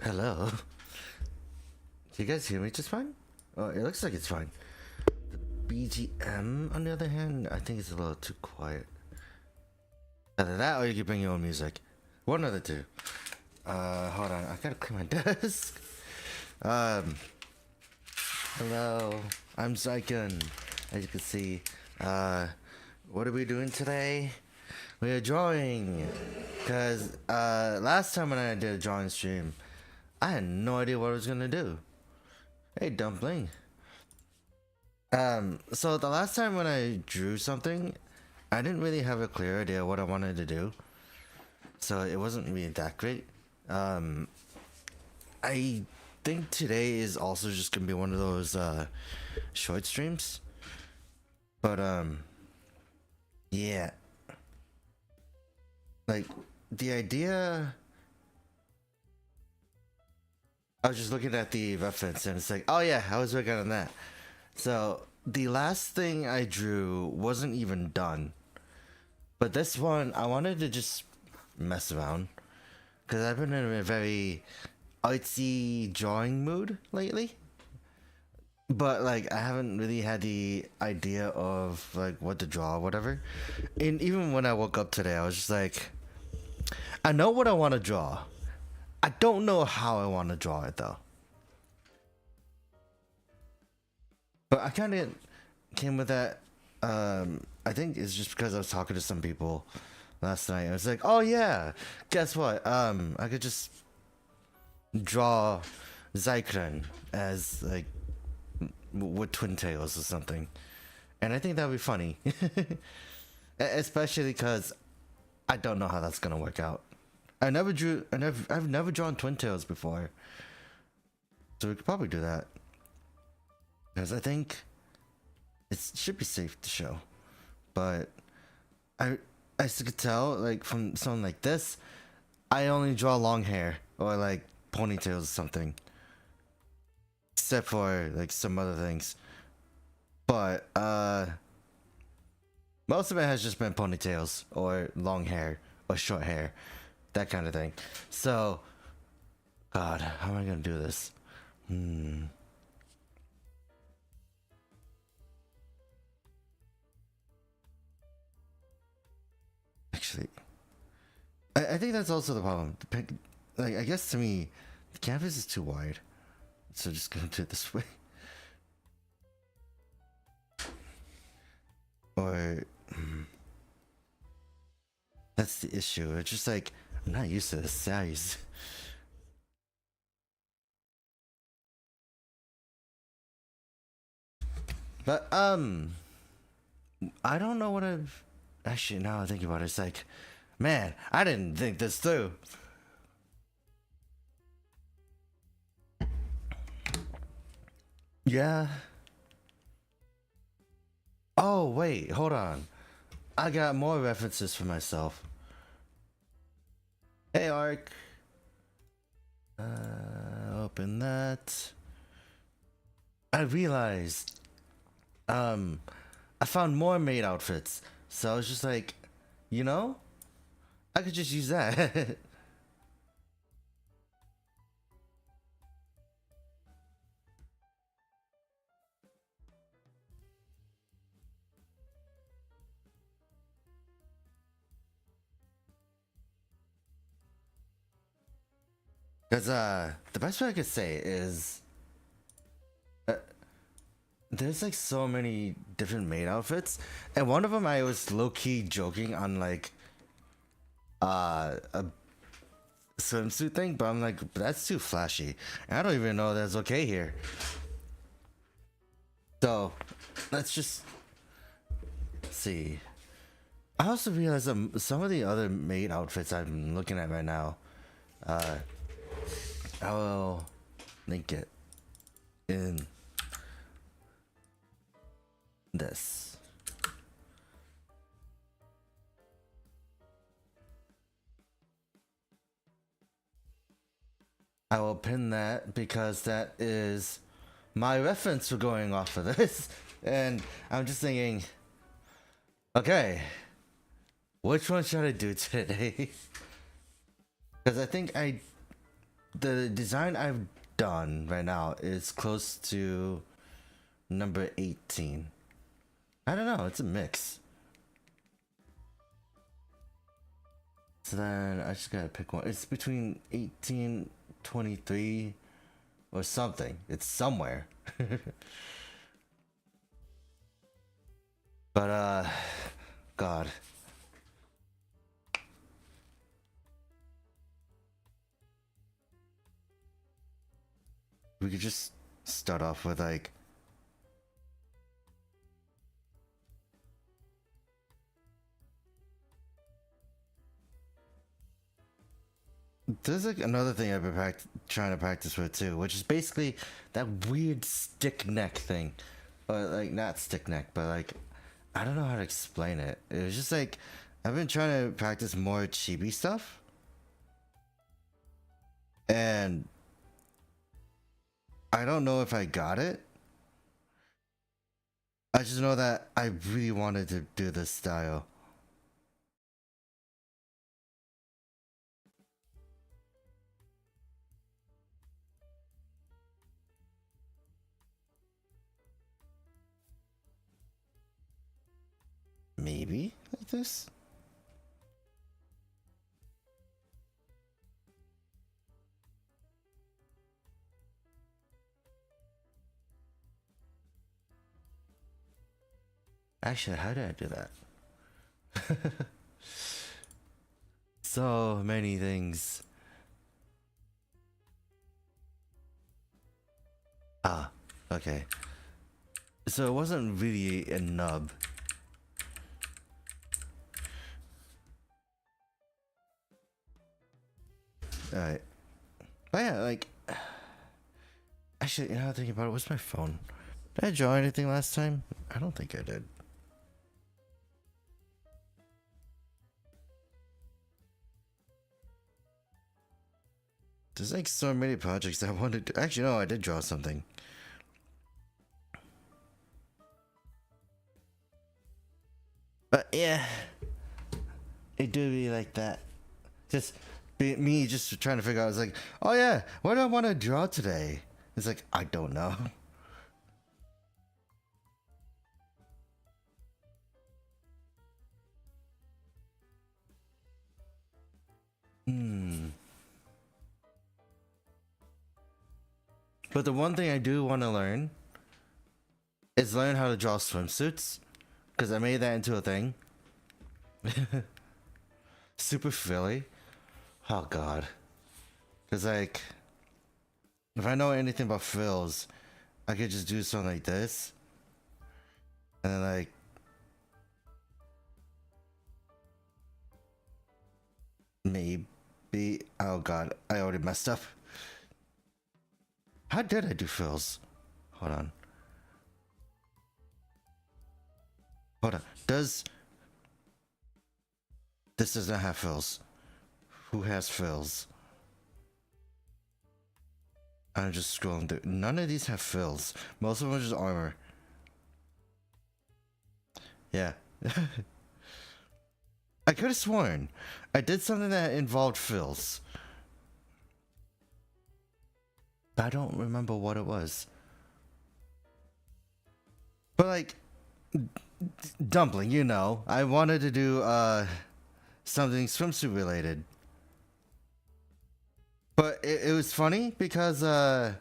Hello. Do you guys hear me just fine? Oh, it looks like it's fine. The BGM, on the other hand, I think it's a little too quiet. Either that or you can bring your own music. One of the two. Hold on. I gotta clear my desk. Hello. I'm Zryken. As you can see. What are we doing today? We are drawing. Because, last time when I did a drawing stream, I had no idea what I was gonna do. Hey, Dumpling. So the last time when I drew something, I didn't really have a clear idea what I wanted to do. So it wasn't really that great. I think today is also just gonna be one of those, short streams. But, yeah. Like, the idea... I was just looking at the reference and it's like, oh yeah, I was working on that. So the last thing I drew wasn't even done. But this one, I wanted to just mess around. Because I've been in a very artsy drawing mood lately. But like, I haven't really had the idea of like what to draw or whatever. And even when I woke up today, I was just like, I know what I want to draw. I don't know how I want to draw it though. But I kind of came with that. I think it's just because I was talking to some people last night. I was like, oh yeah, guess what? I could just draw Zykren as like with twin tails or something. And I think that would be funny. Especially because I don't know how that's going to work out. I've never drawn twin tails before, so we could probably do that because I think it should be safe to show. But as you could tell, like from someone like this, I only draw long hair or like ponytails or something, except for like some other things. But most of it has just been ponytails or long hair or short hair. That kind of thing. So, God, how am I gonna do this? Actually, I think that's also the problem. Like, I guess to me, the canvas is too wide. So just gonna do it this way. Or, that's the issue. It's just like, I'm not used to this size. But I don't know what I've actually, now I think about it, it's like, man, I didn't think this through. Yeah. Oh wait, hold on. I got more references for myself. Hey, Ark. Open that. I realized, I found more maid outfits. So I was just like, you know, I could just use that. Because, the best way I could say is, there's like so many different maid outfits, and one of them I was low-key joking on like a swimsuit thing, but I'm like, that's too flashy and I don't even know that's okay here. So let's just see. I also realized some of the other maid outfits I'm looking at right now, I will link it in this. I will pin that because that is my reference for going off of this. And I'm just thinking, okay, which one should I do today? Because I think the design I've done right now is close to number 18. I don't know, it's a mix. So then I just gotta pick one. It's between 18, 23, or something. It's somewhere. But God. We could just start off with like there's like another thing I've been trying to practice with too, which is basically that weird stick neck thing. Or like not stick neck, but like I don't know how to explain it. It was just like I've been trying to practice more chibi stuff. And I don't know if I got it. I just know that I really wanted to do this style. Maybe like this? Actually, how did I do that? So many things. Ah, okay. So it wasn't really a nub. Alright. But yeah, like... Actually, you know, thinking about it, what's my phone? Did I draw anything last time? I don't think I did. There's like so many projects that I wanted to... Actually, no, I did draw something. But yeah, it do be like that. Just me just trying to figure out. I was like, oh yeah, what do I want to draw today? It's like I don't know. But the one thing I do want to learn is learn how to draw swimsuits, because I made that into a thing. Super Philly. Oh god. Because like, if I know anything about frills, I could just do something like this. And then like, maybe, oh god, I already messed up. How did I do frills? Hold on. Hold on. This does not have frills. Who has frills? I'm just scrolling through. None of these have frills. Most of them are just armor. Yeah. I could have sworn I did something that involved frills. I don't remember what it was. But like, dumpling, you know, I wanted to do something swimsuit related. But it was funny because I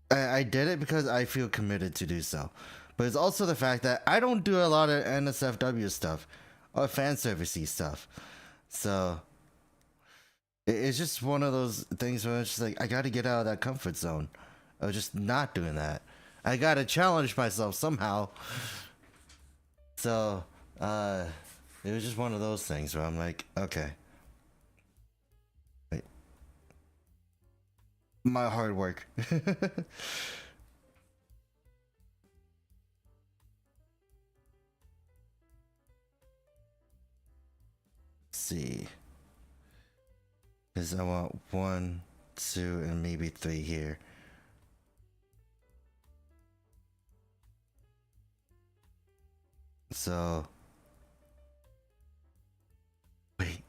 did it because I feel committed to do so. But it's also the fact that I don't do a lot of NSFW stuff or fan servicey stuff. So it's just one of those things where it's just like I gotta get out of that comfort zone of just not doing that. I gotta challenge myself somehow. So it was just one of those things where I'm like, okay. Wait. My hard work. See. Because I want 1, 2, and maybe 3 here. So. Wait.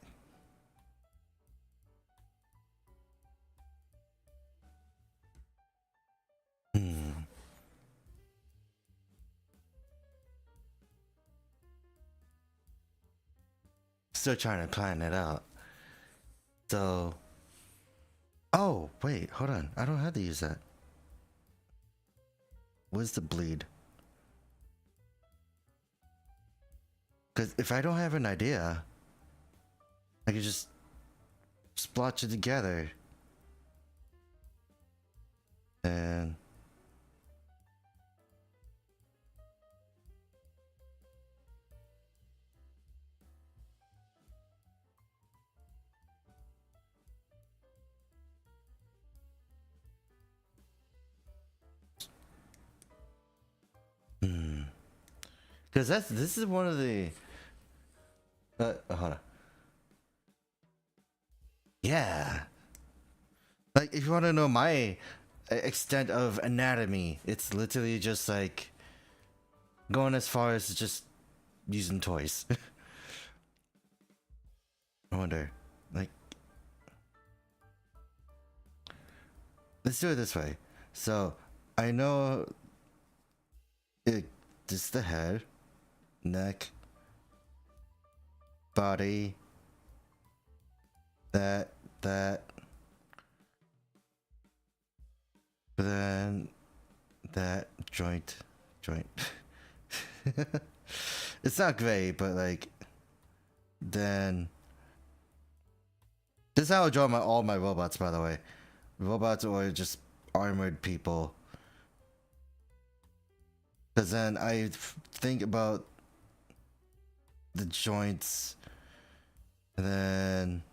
still trying to plan it out. So, oh wait, hold on. I don't have to use that. Where's the bleed? Because if I don't have an idea, I can just splotch it together. And because this is one of the hold on. Yeah, like if you want to know my extent of anatomy, it's literally just like going as far as just using toys. I wonder, like, let's do it this way. So I know it. This is the head, neck, body. That. But then that joint. It's not great, but like, then this is how I draw all my robots, by the way. Robots or just armored people. Because then I think about the joints, and then,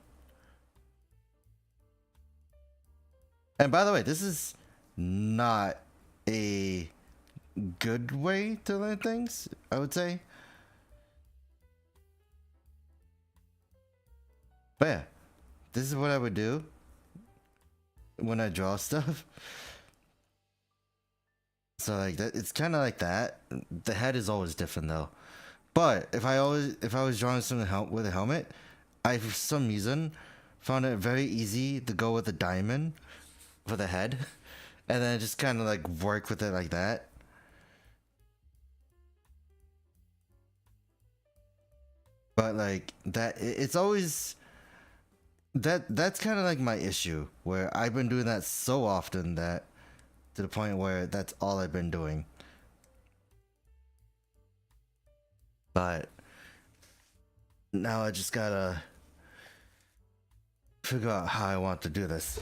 and by the way, this is not a good way to learn things, I would say. But yeah, this is what I would do when I draw stuff. So like that, it's kind of like that. The head is always different though. But if I was drawing something with a helmet, I for some reason found it very easy to go with a diamond for the head, and then just kind of like work with it like that. But like that, it's always that's kind of like my issue, where I've been doing that so often that to the point where that's all I've been doing. But now I just gotta figure out how I want to do this.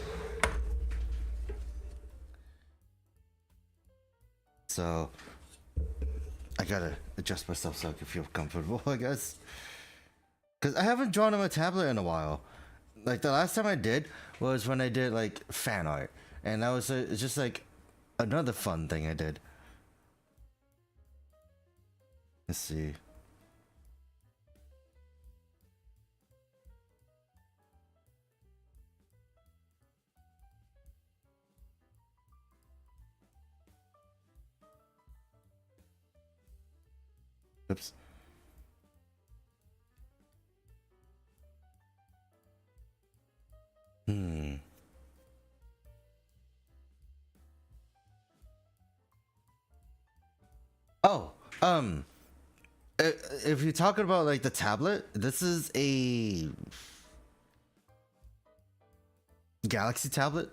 So I gotta adjust myself so I can feel comfortable, I guess. Because I haven't drawn on a tablet in a while. Like the last time I did was when I did like fan art, and that was it's just like another fun thing I did. Let's see. Oops. Oh, if you're talking about like the tablet, this is a Galaxy tablet.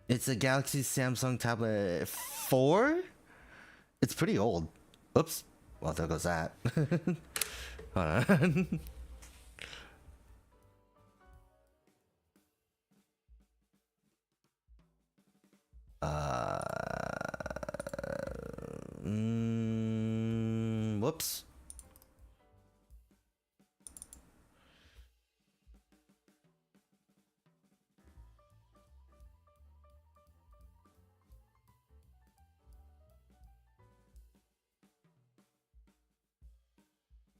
It's a Galaxy Samsung tablet 4. It's pretty old. Oops. Well, there goes that. Hold on. Whoops.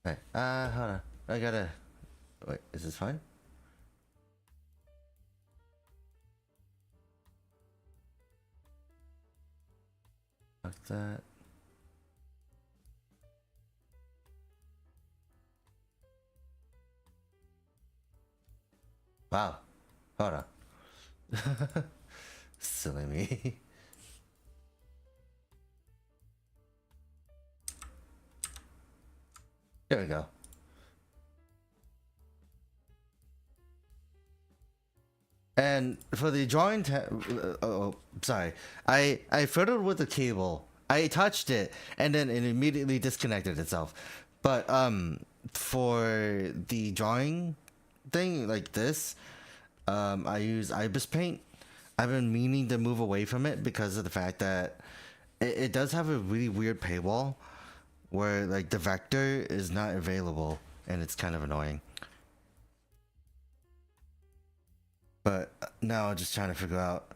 Hey, hold on. I gotta. Wait, is this fine? Like that. Wow. Hold on. Silly me. There we go. And for the drawing, sorry, I fiddled with the cable. I touched it, and then it immediately disconnected itself. But for the drawing thing like this, I use Ibis Paint. I've been meaning to move away from it because of the fact that it does have a really weird paywall where like the vector is not available, and it's kind of annoying. But now I'm just trying to figure out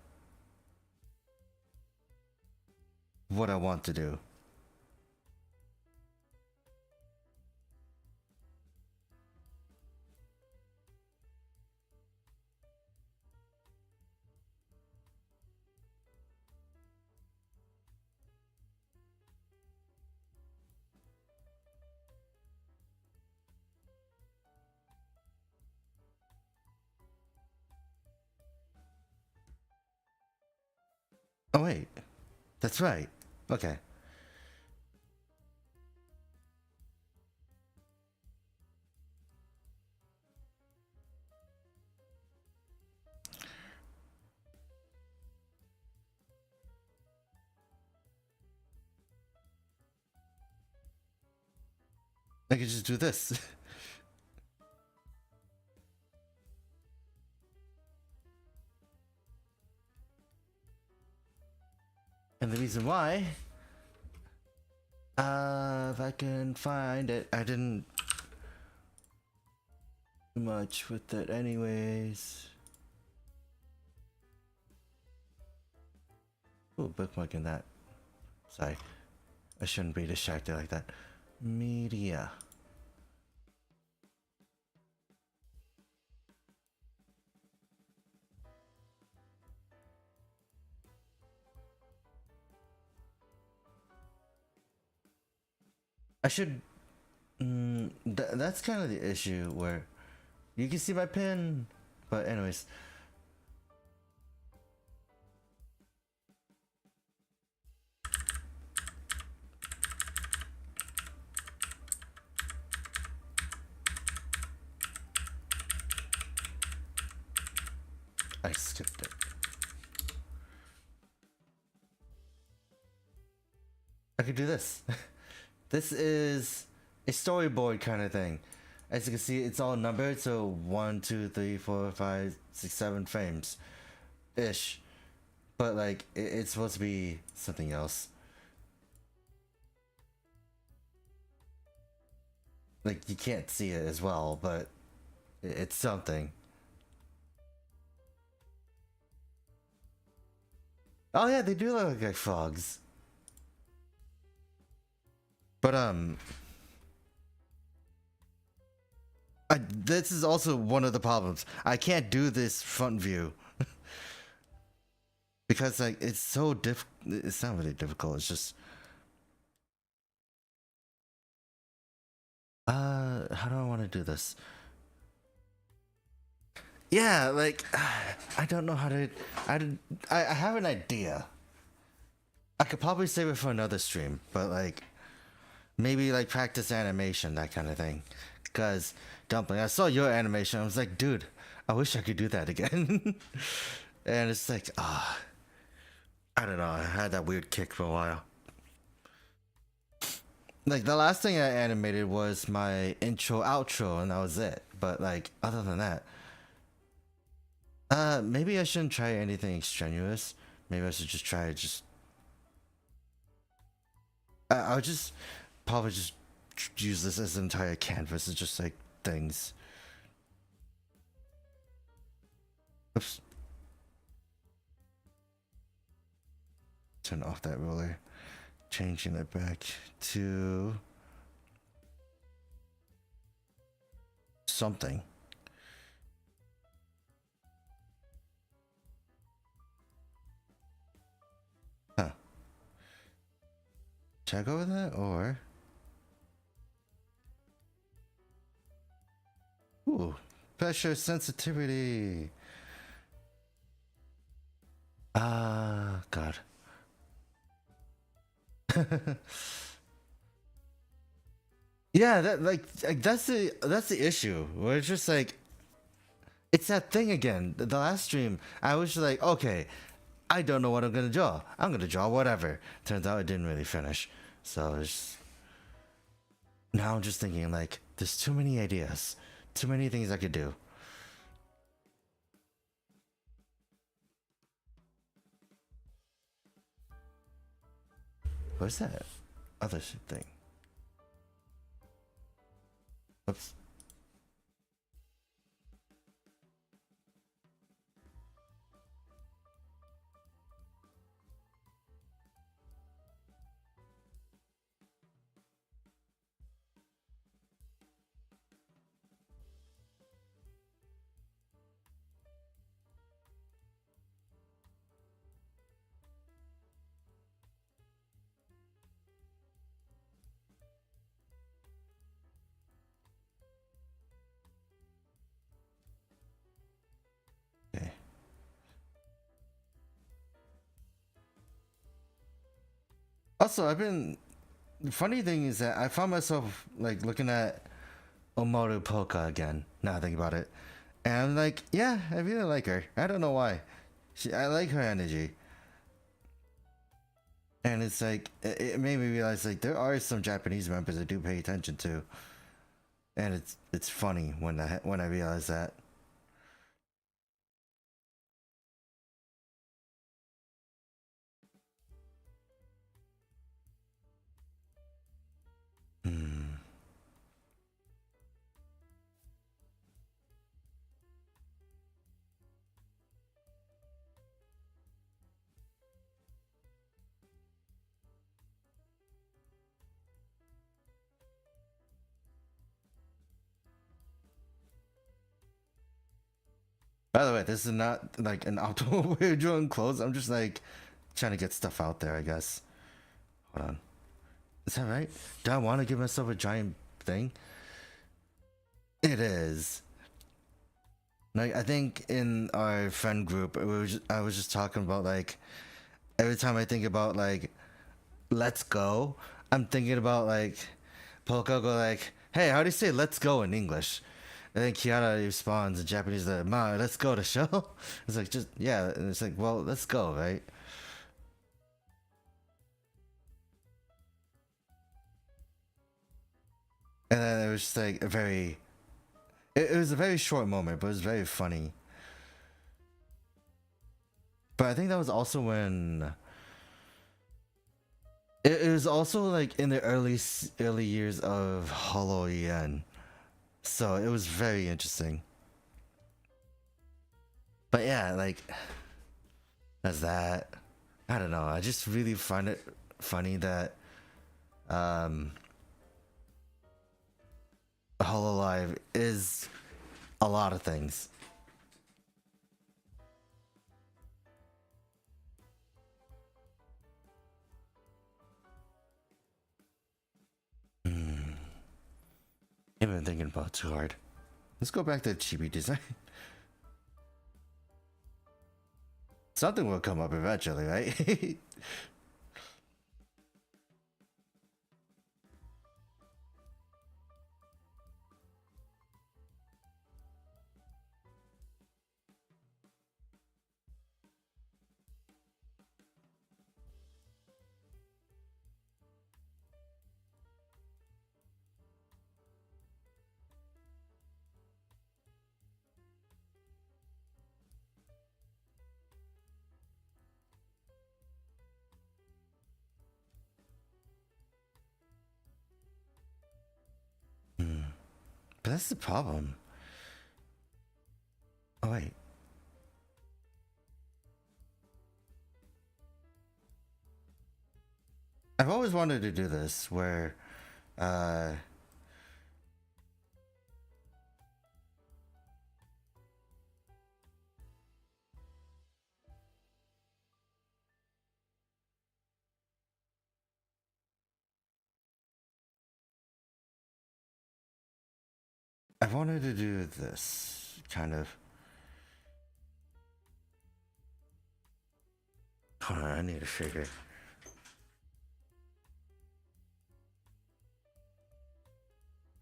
what I want to do. Oh wait, that's right. Okay. I could just do this. And the reason why, if I can find it, I didn't do much with it anyways. Ooh, bookmarking that. Sorry, I shouldn't be distracted like that. Media. I should. That's kind of the issue where you can see my pin, but anyways. I skipped it. I could do this. This is a storyboard kind of thing. As you can see, it's all numbered, so 1, 2, 3, 4, 5, 6, 7 frames ish. But like it's supposed to be something else. Like you can't see it as well, but it's something. Oh yeah, they do look like frogs. But this is also one of the problems. I can't do this front view because like it's so it's not really difficult. It's just how do I want to do this? Yeah, like I don't know how to. I have an idea. I could probably save it for another stream, but like maybe like practice animation, that kind of thing. Because Dumpling, I saw your animation. I was like, dude, I wish I could do that again. And it's like, I don't know. I had that weird kick for a while. Like the last thing I animated was my intro outro, and that was it. But like other than that, maybe I shouldn't try anything extraneous. Maybe I should just try just. I'll just probably just use this as an entire canvas. It's just like things. Oops. Turn off that roller. Changing it back to something. Huh. Should I go with that or? Ooh, pressure sensitivity. Ah, God. Yeah, that like that's the issue. Where it's just like it's that thing again. The last stream, I was just like, okay, I don't know what I'm gonna draw. I'm gonna draw whatever. Turns out I didn't really finish. So it's now I'm just thinking like, there's too many ideas, too many things I could do. What's that other thing? Oops. Okay. Also, the funny thing is that I found myself like looking at Omaru Polka again. Now I think about it, and I'm like, yeah, I really like her. I don't know why. I like her energy, and it's like it made me realize like there are some Japanese members I do pay attention to, and it's funny when I realize that. Hmm. By the way, this is not like an optimal way of drawing clothes. I'm just like trying to get stuff out there, I guess. Hold on. Is that right? Do I want to give myself a giant thing? It is. Like I think in our friend group, I was just talking about like every time I think about like let's go, I'm thinking about like Polka go like, hey, how do you say let's go in English? And then Kiara responds in Japanese like, Ma, let's go to show. It's like just yeah, and it's like, well, let's go, right? And then it was just like a very it was a very short moment, but it was very funny. But I think that was also when it was also like in the early years of Hollow EN, so it was very interesting. But yeah, like as that, I don't know. I just really find it funny that um, Hololive is a lot of things. Mm, I've been thinking about it too hard. Let's go back to chibi design. Something will come up eventually, right? Hmm. But that's the problem. Oh wait. I've always wanted to do this where uh I've wanted to do this kind of. Hold on, I need a figure.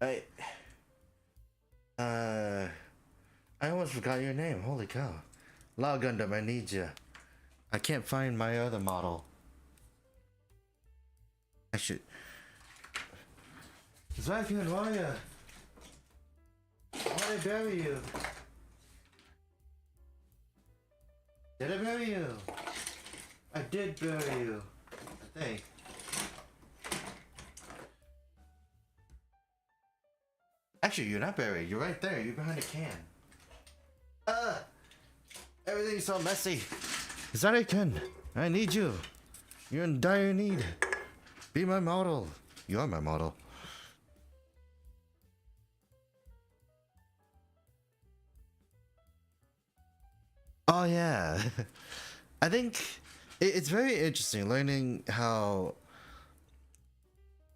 I uh I almost forgot your name. Holy cow. Law Gundam, I need you. I can't find my other model. I should. Zryken, why are you? Why did I bury you? Did I bury you? I did bury you. I think. Actually, you're not buried. You're right there. You're behind a can. Everything's so messy. Zryken, I need you. You're in dire need. Be my model. You are my model. Oh yeah. I think it's very interesting learning how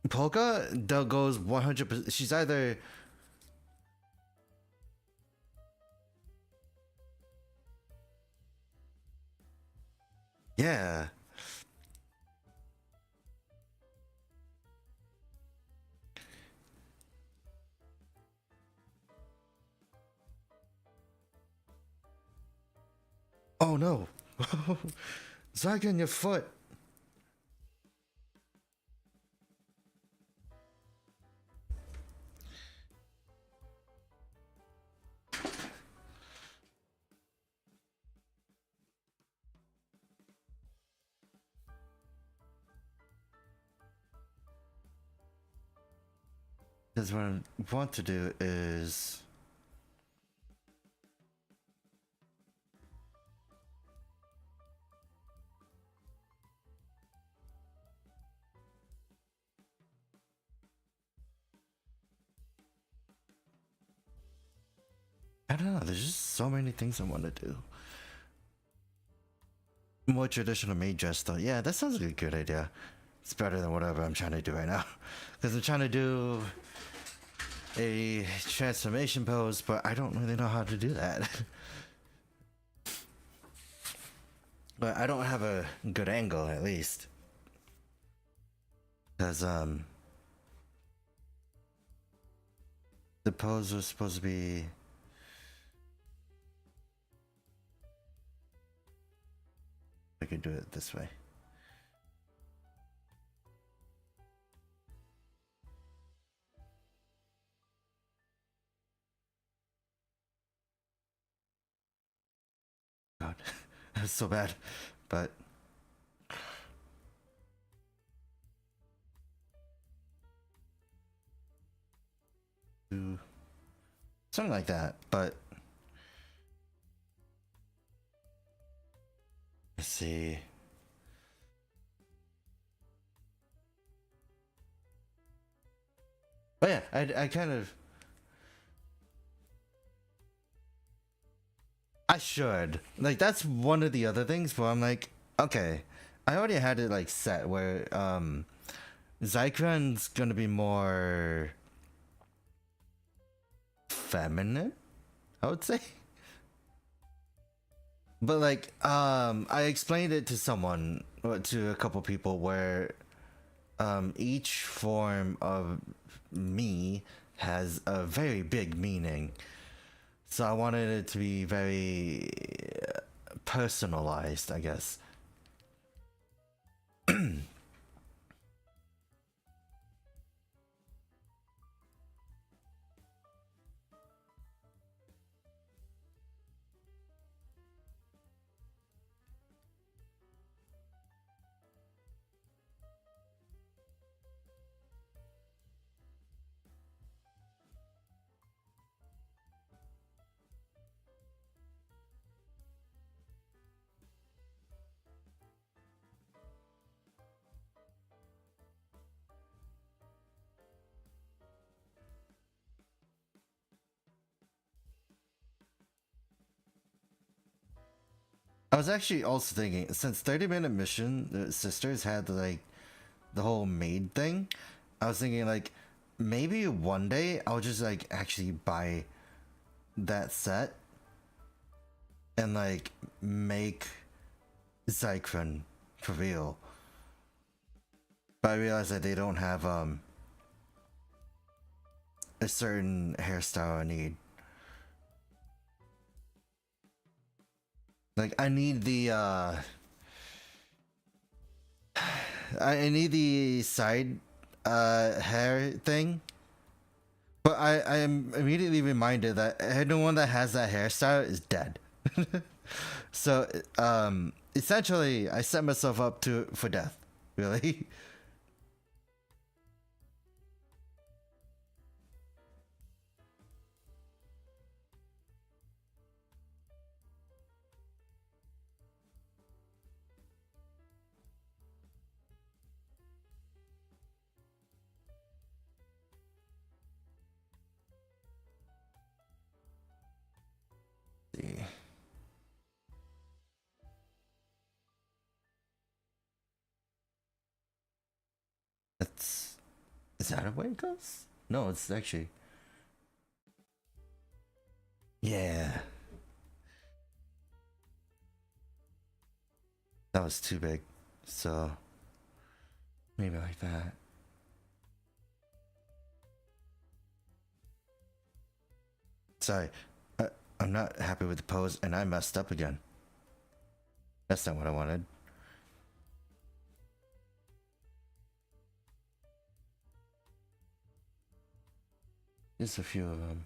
Polka goes 100%. She's either yeah. Oh no. Zryken, your foot. Because what I want to do is I don't know, there's just so many things I want to do. More traditional maid dress though. Yeah, that sounds like a good idea. It's better than whatever I'm trying to do right now. Because I'm trying to do a transformation pose, but I don't really know how to do that. But I don't have a good angle, at least. Because, the pose was supposed to be... I could do it this way. God, that was so bad, but... Something like that, but... Let's see... Oh yeah, I kind of... I should. Like, that's one of the other things where I'm like, okay, I already had it like set where Zykren's gonna be more feminine, I would say. But like, I explained it to someone, to a couple people, where each form of me has a very big meaning. So I wanted it to be very personalized, I guess. I was actually also thinking, since 30-minute mission, the sisters had like the whole maid thing. I was thinking like maybe one day I'll just like actually buy that set and like make Zykren for real. But I realized that they don't have a certain hairstyle I need. Like I need the side hair thing. But I am immediately reminded that anyone that has that hairstyle is dead. So essentially I set myself up for death. Really. See. That's is that a way it goes? No, it's actually yeah. That was too big. So maybe like that. Sorry. I'm not happy with the pose and I messed up again. That's not what I wanted. Just a few of them.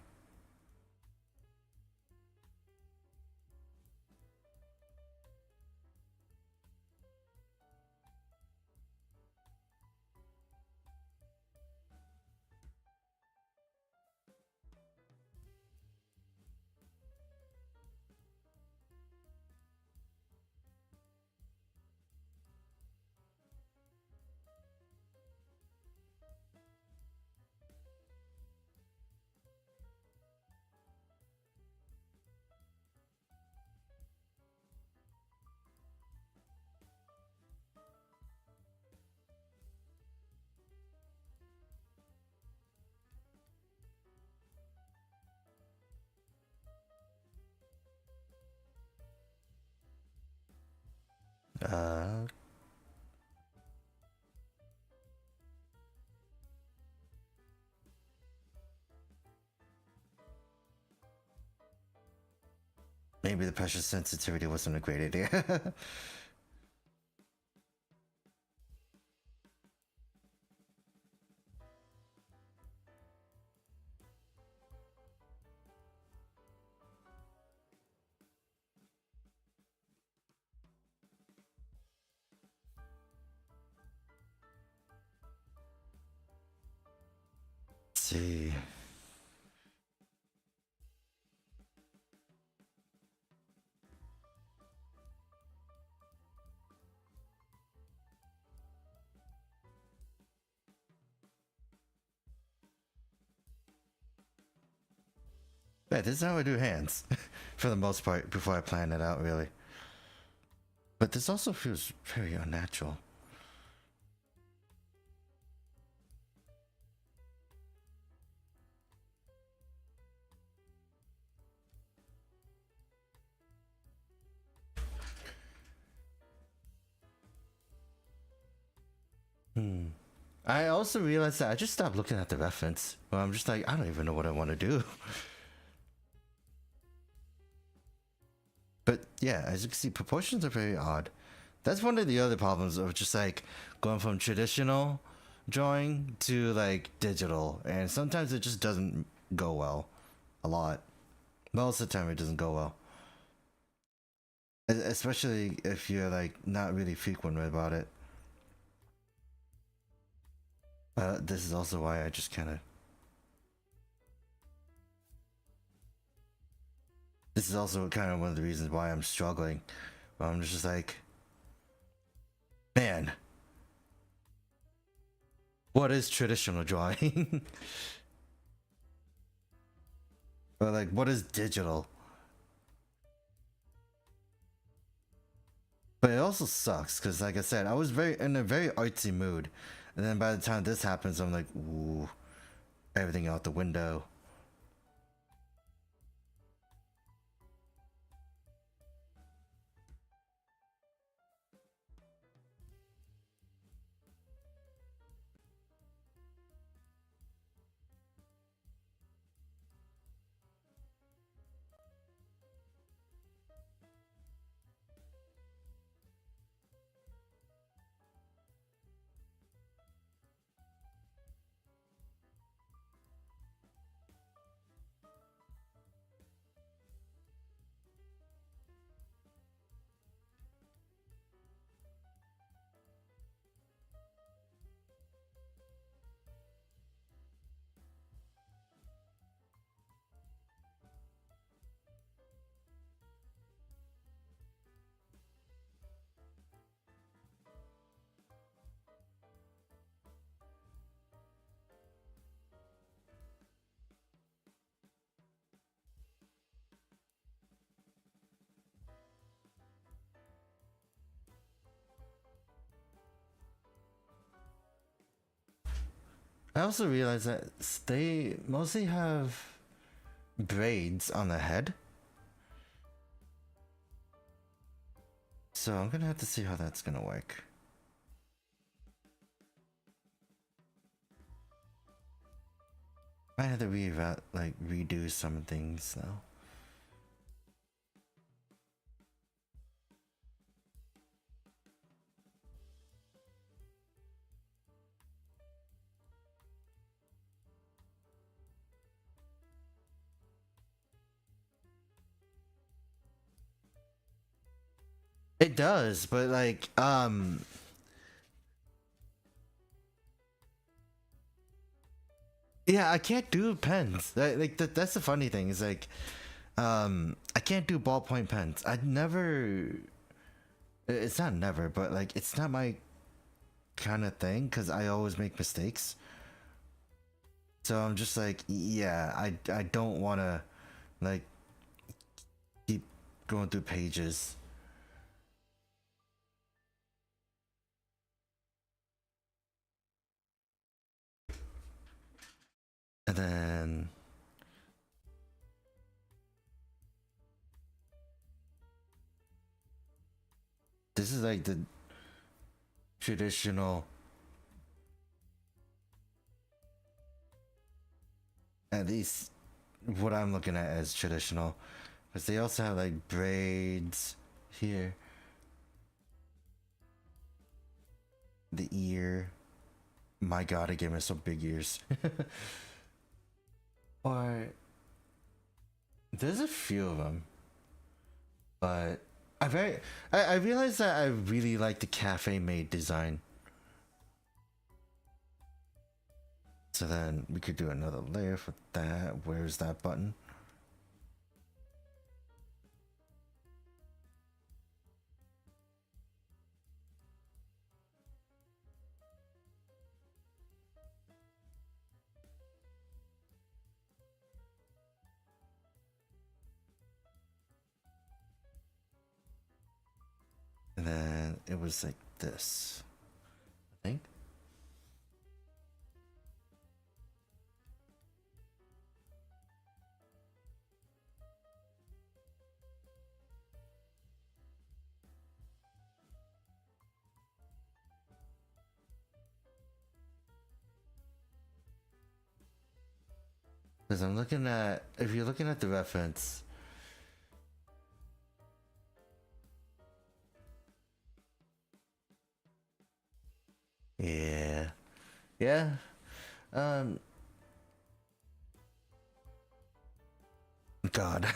Uh, Maybe the pressure sensitivity wasn't a great idea. Let's see. Yeah, this is how I do hands, for the most part, before I plan it out, really. But this also feels very unnatural. Hmm. I also realized that I just stopped looking at the reference. Well, I'm just like, I don't even know what I want to do. But yeah, as you can see, proportions are very odd. That's one of the other problems of just like going from traditional drawing to like digital, and sometimes it just doesn't go well. A lot. Most of the time, it doesn't go well. Especially if you're like not really frequent about it. This is also why I just kind of. This is also kind of one of the reasons why I'm struggling. I'm just like, man, what is traditional drawing? Or like, what is digital? But it also sucks because, like I said, I was very in a very artsy mood, and then by the time this happens, I'm like, ooh, everything out the window. I also realized that they mostly have braids on the head. So I'm gonna have to see how that's gonna work. I had to redo some things though. It does, but like yeah, I can't do pens. That's the funny thing. Is like I can't do ballpoint pens. I never. It's not never, but like it's not my kind of thing because I always make mistakes. So I'm just like, yeah, I don't want to like keep going through pages. And then this is like the traditional, at least what I'm looking at as traditional, because they also have like braids here, the ear. My god, I gave myself big ears. Or there's a few of them, but I realized that I really like the cafe made design. So then we could do another layer for that. Where's that button? And then it was like this, I think. Because I'm looking at, if you're looking at the reference, yeah, yeah, God,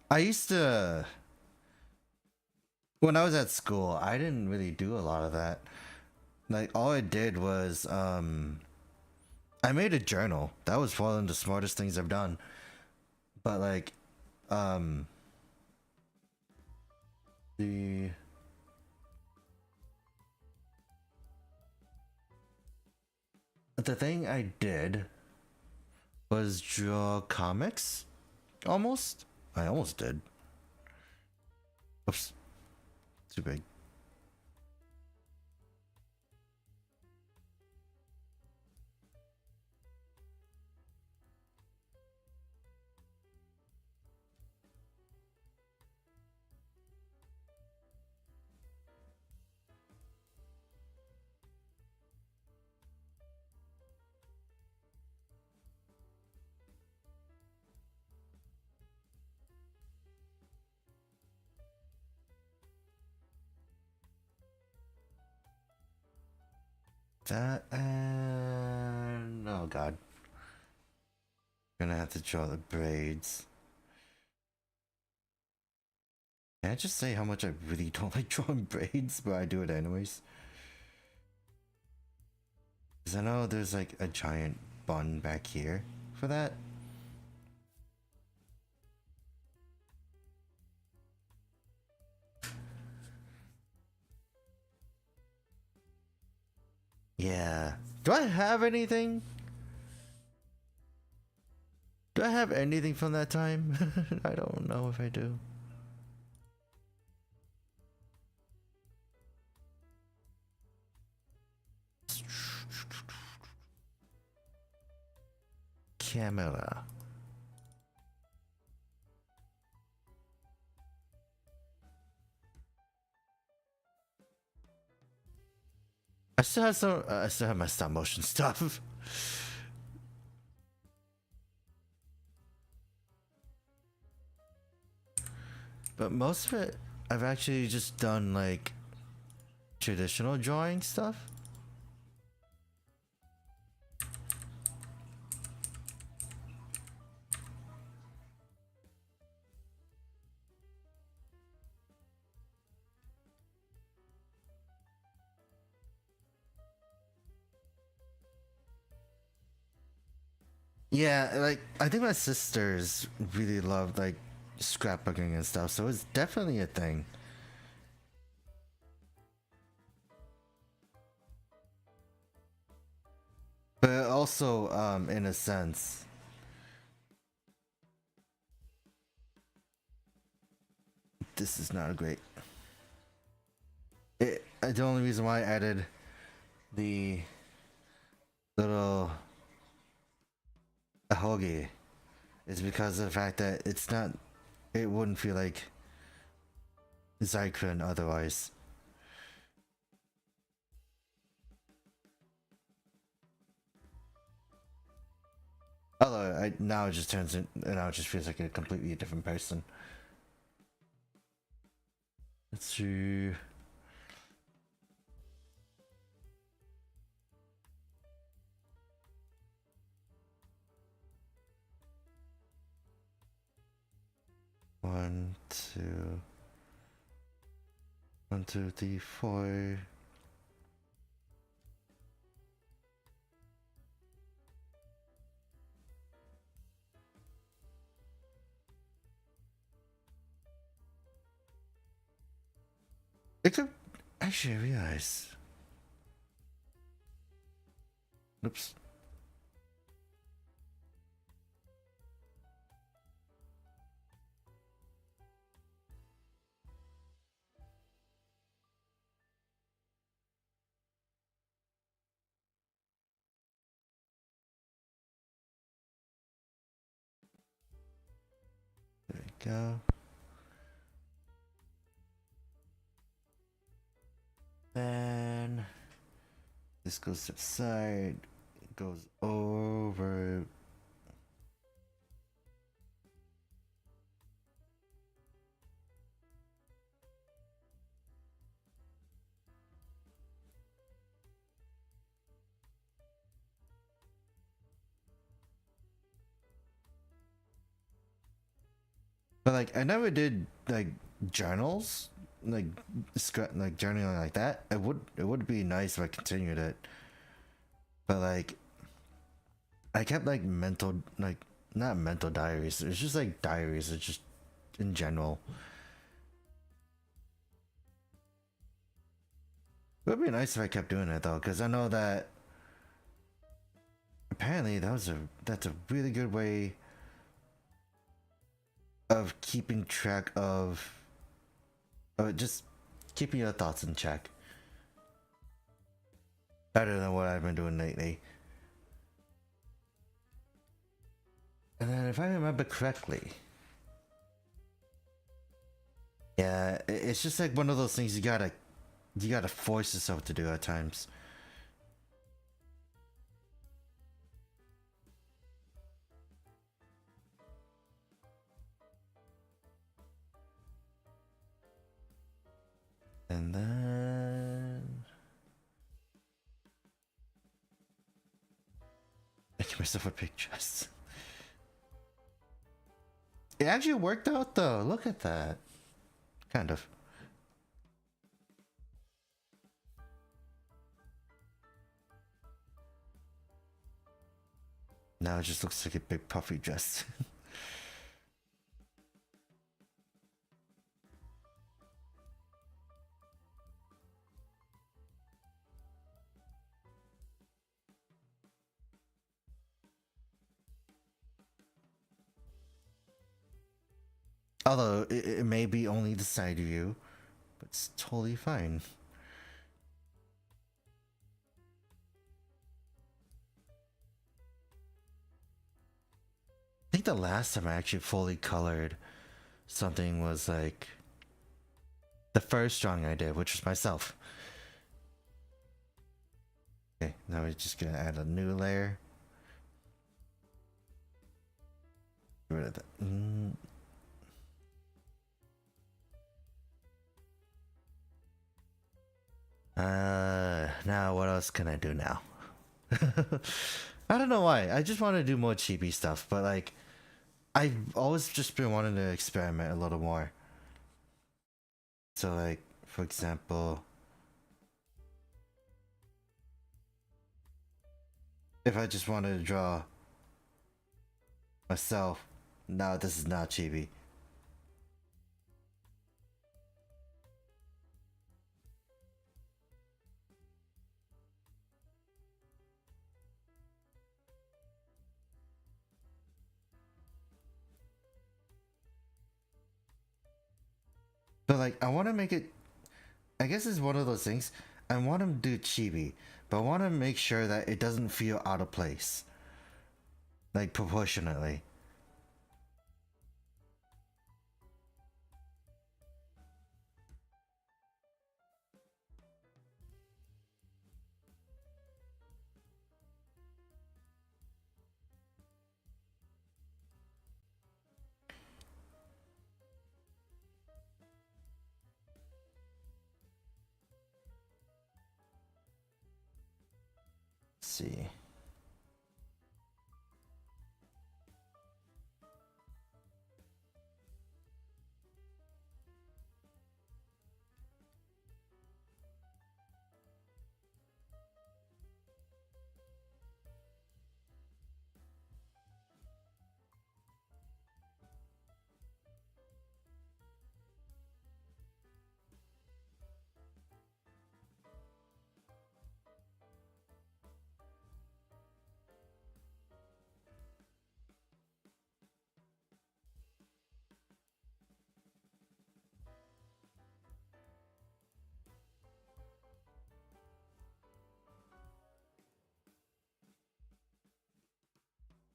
I used to, when I was at school, I didn't really do a lot of that. Like, all I did was, I made a journal. That was one of the smartest things I've done. But like, um, the thing I did was draw comics. Almost. I almost did. Oops. Too big. That and oh god. Gonna have to draw the braids. Can I just say how much I really don't like drawing braids, but I do it anyways? Because I know there's like a giant bun back here for that. Yeah. Do I have anything? Do I have anything from that time? I don't know if I do. camera. I still have some. I still have my stop motion stuff. But most of it, I've actually just done like traditional drawing stuff. Yeah, like I think my sisters really love like scrapbooking and stuff, so it's definitely a thing. But also, in a sense, this is not a great. The only reason why I added the little ahogi is because of the fact that it's not. It wouldn't feel like Zykren otherwise. Although now it just turns in, now it just feels like a completely different person. Let's see. One, two, three, four. It could actually realize. Oops. There we go. Then this goes to the side. It goes over. But like I never did like journals, like like journaling like that. It would be nice if I continued it. But like I kept like mental, like not mental diaries. It's just like diaries. It's just in general. It would be nice if I kept doing it though, because I know that apparently that's a really good way of keeping track of just keeping your thoughts in check. Better than what I've been doing lately. And then if I remember correctly, yeah, it's just like one of those things you gotta force yourself to do at times. And then making myself a big chest. It actually worked out though. Look at that. Kind of. Now it just looks like a big puffy dress. Although it may be only the side view, but it's totally fine. think the last time I actually fully colored something was like the first drawing I did, which was myself. Okay, now we're just gonna add a new layer. Get rid of that. Now what else can I do now? I don't know why. I just want to do more chibi stuff, but like, I've always just been wanting to experiment a little more. So like, for example, if I just wanted to draw myself, no, this is not chibi. But like, I want to make it, I guess it's one of those things. I want to do chibi, but I want to make sure that it doesn't feel out of place. Like, proportionately. Let's see.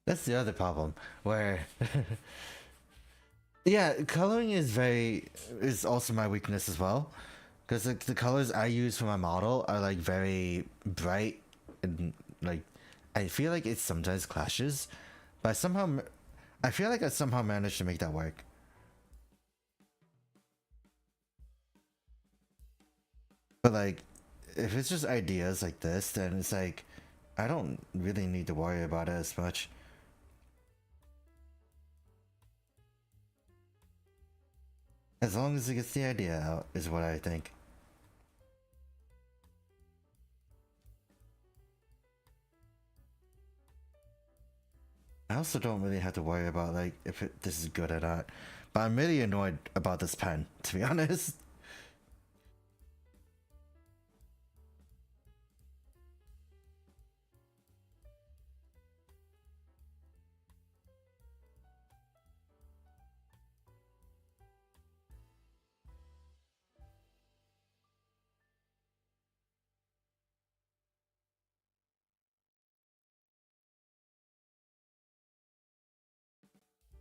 That's the other problem, where yeah, coloring is also my weakness as well, because like the colors I use for my model are like very bright, and like I feel like it sometimes clashes, but I feel like I somehow managed to make that work. But like, if it's just ideas like this, then it's like I don't really need to worry about it as much. As long as it gets the idea out, is what I think. I also don't really have to worry about like if this is good or not. But I'm really annoyed about this pen, to be honest.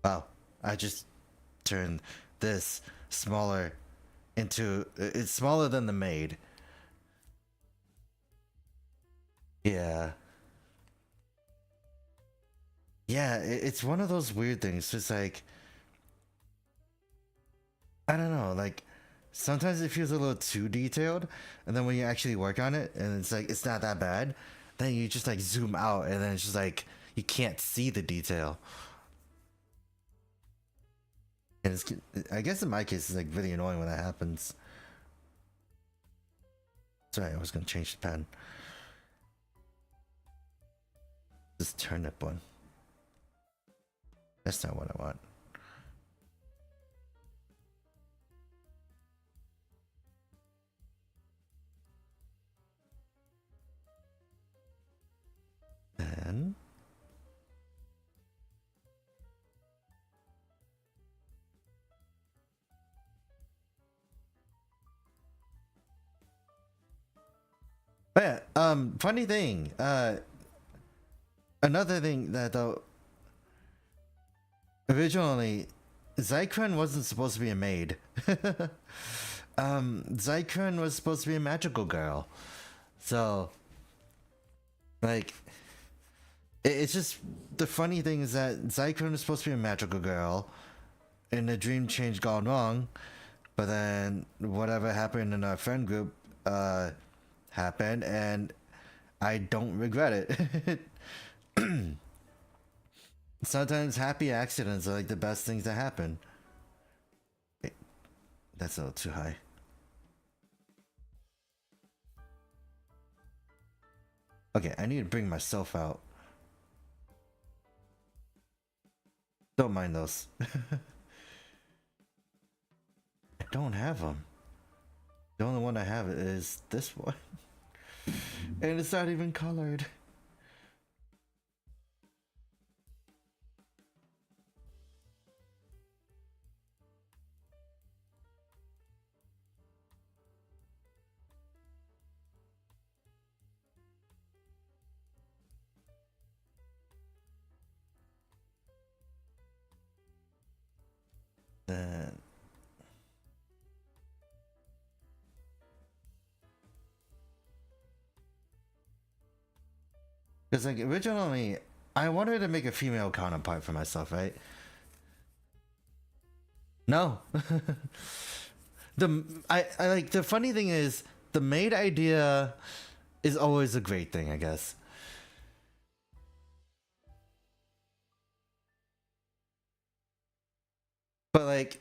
Wow, I just turned this smaller into it's smaller than the maid. Yeah. Yeah, it's one of those weird things. It's like I don't know, like sometimes it feels a little too detailed, and then when you actually work on it and it's like it's not that bad, then you just like zoom out and then it's just like you can't see the detail. And it's I guess in my case it's like really annoying when that happens. Sorry, I was gonna change the pen. This turnip one. That's not what I want. Then but yeah, funny thing, another thing that though originally, Zykren wasn't supposed to be a maid. Zykren was supposed to be a magical girl. So, like, it's just the funny thing is that Zykren was supposed to be a magical girl, and the dream change gone wrong. But then whatever happened in our friend group happened, and I don't regret it. Sometimes happy accidents are like the best things that happen. Wait, that's a little too high. Okay, I need to bring myself out. Don't mind those. I don't have them. The only one I have is this one. And it's not even colored. Then because like originally I wanted to make a female counterpart for myself, right? No. I like the funny thing is the maid idea is always a great thing, I guess. But like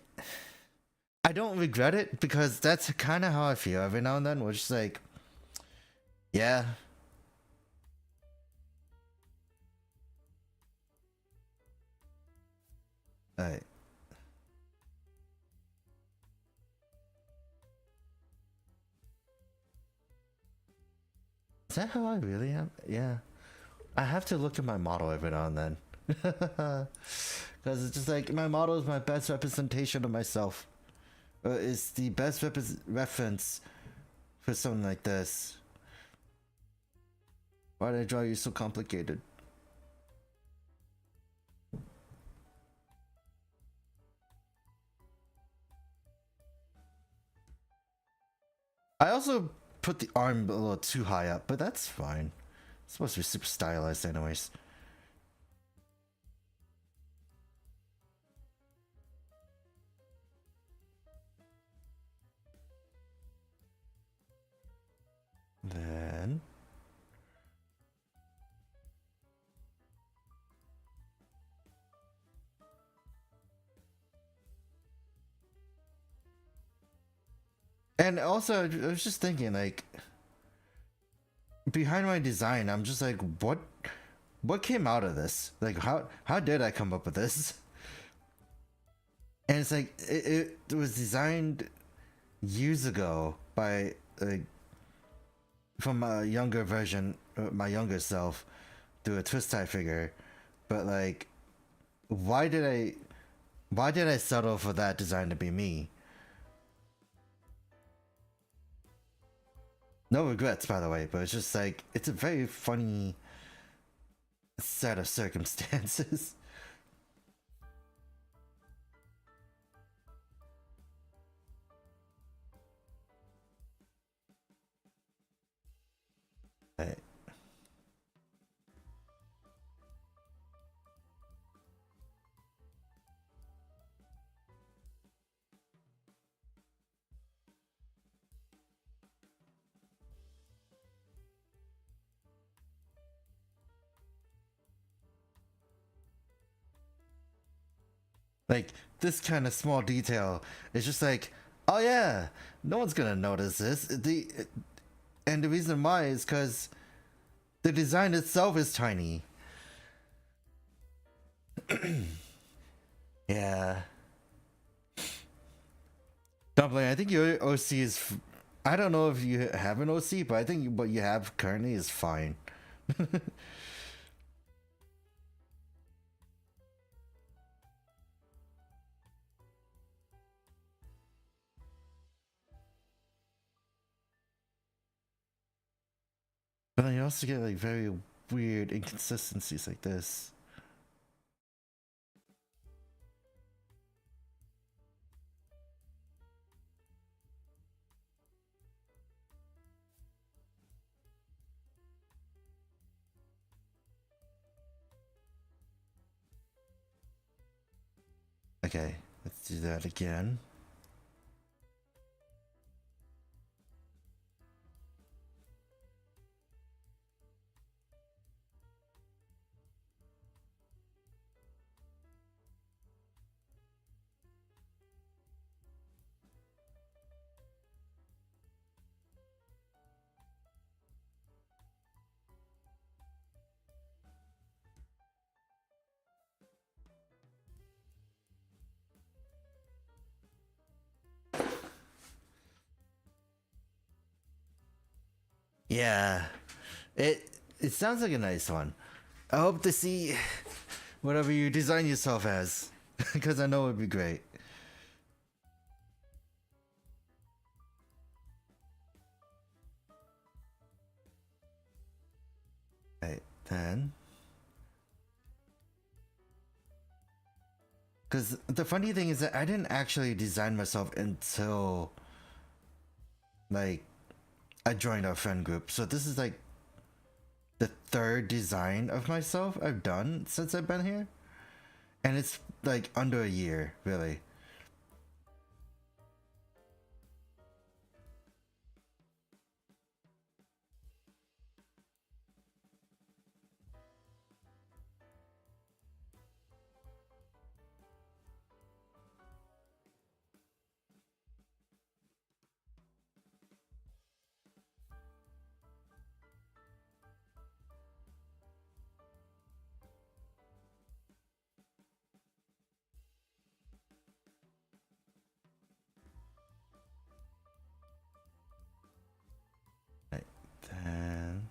I don't regret it because that's kind of how I feel every now and then, which is like, yeah. Alright. Is that how I really am? Yeah. I have to look at my model every now and then. Because it's just like, my model is my best representation of myself. It's the best reference for something like this. Why did I draw you so complicated? I also put the arm a little too high up, but that's fine. It's supposed to be super stylized anyways. Then and also I was just thinking like behind my design I'm just like what came out of this? Like how did I come up with this? And it's like it was designed years ago by like from a younger version, my younger self, through a twist tie figure. But like, why did I settle for that design to be me? No regrets, by the way, but it's just like it's a very funny set of circumstances. Right. Like this kind of small detail is just like, oh yeah, no one's gonna notice this. And the reason why is because the design itself is tiny. Yeah. Dumpling, I think your OC is. I don't know if you have an OC, but I think what you have currently is fine. But then you also get like very weird inconsistencies like this. Okay, let's do that again. Yeah, it sounds like a nice one. I hope to see whatever you design yourself as, because I know it'd be great. Right, then. Because the funny thing is that I didn't actually design myself until, like, I joined our friend group. So this is like the third design of myself I've done since I've been here. And it's like under a year, really. Right, then.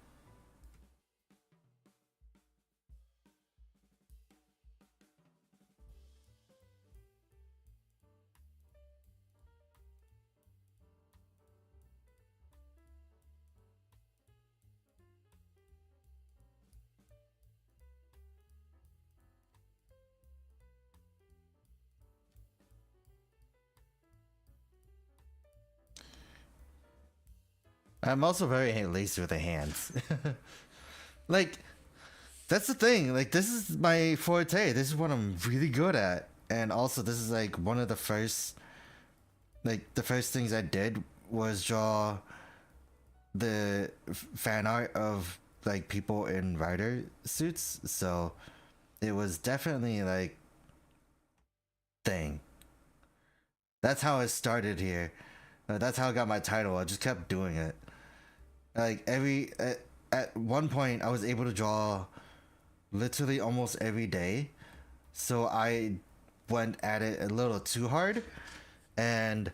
I'm also very lazy with the hands. Like, that's the thing. Like, this is my forte. This is what I'm really good at. And also, this is like one of the first, like, the first things I did was draw the fan art of like people in rider suits. So it was definitely like thing. That's how it started here. That's how I got my title. I just kept doing it. Like at one point, I was able to draw literally almost every day. So I went at it a little too hard, and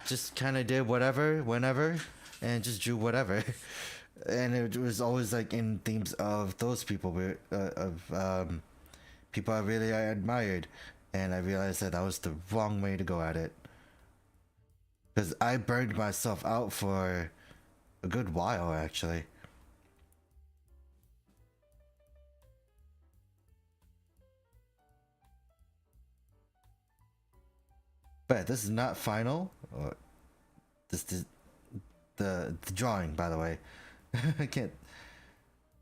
just kind of did whatever, whenever, and just drew whatever. And it was always like in themes of those people, people I really admired, and I realized that was the wrong way to go at it. Because I burned myself out for a good while, actually. But this is not final. Or this the drawing, by the way. I can't.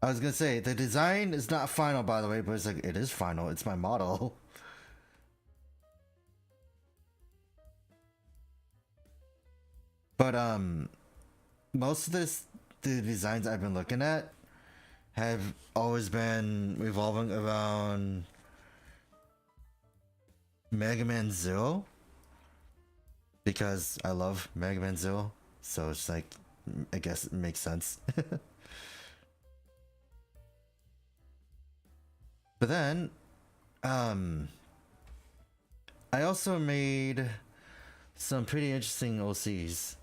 I was gonna say the design is not final, by the way, but it's like it is final. It's my model. But most of the designs I've been looking at have always been revolving around Mega Man Zero, because I love Mega Man Zero, so it's like I guess it makes sense. But then, I also made some pretty interesting OCs.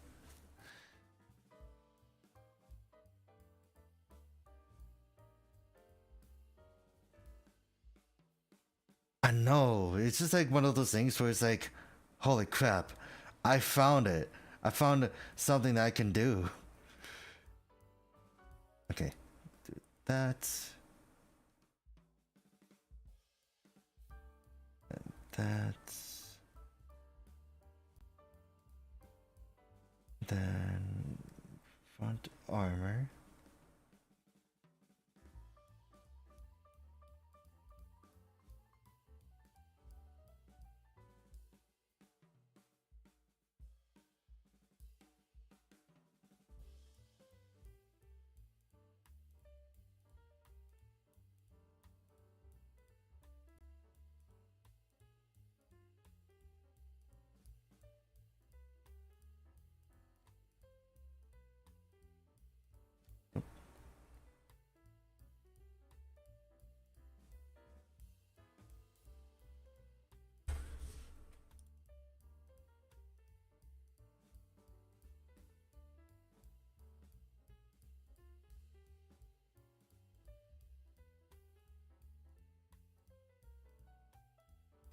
I know, it's just like one of those things where it's like, holy crap, I found it. I found something that I can do. Okay, do that. And that. Then front armor.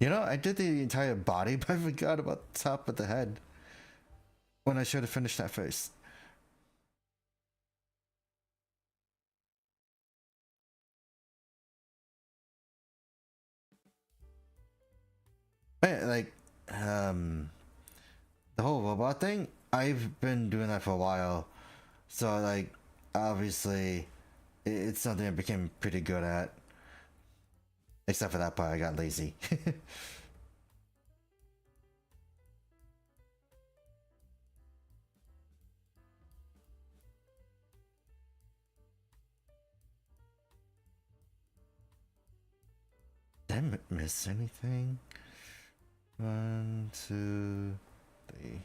You know, I did the entire body, but I forgot about the top of the head. When I should have finished that first. Yeah, like, the whole robot thing, I've been doing that for a while. So, like, obviously, it's something I became pretty good at. Except for that part, I got lazy. Did I miss anything? 1, 2, 3,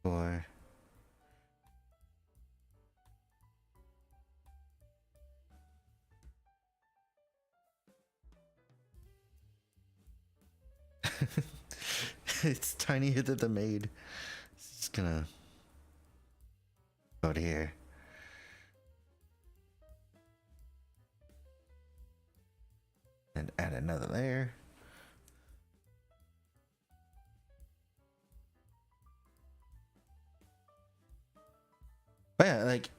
4. It's tinier than the maid. It's just gonna go to here. And add another layer. But yeah, like,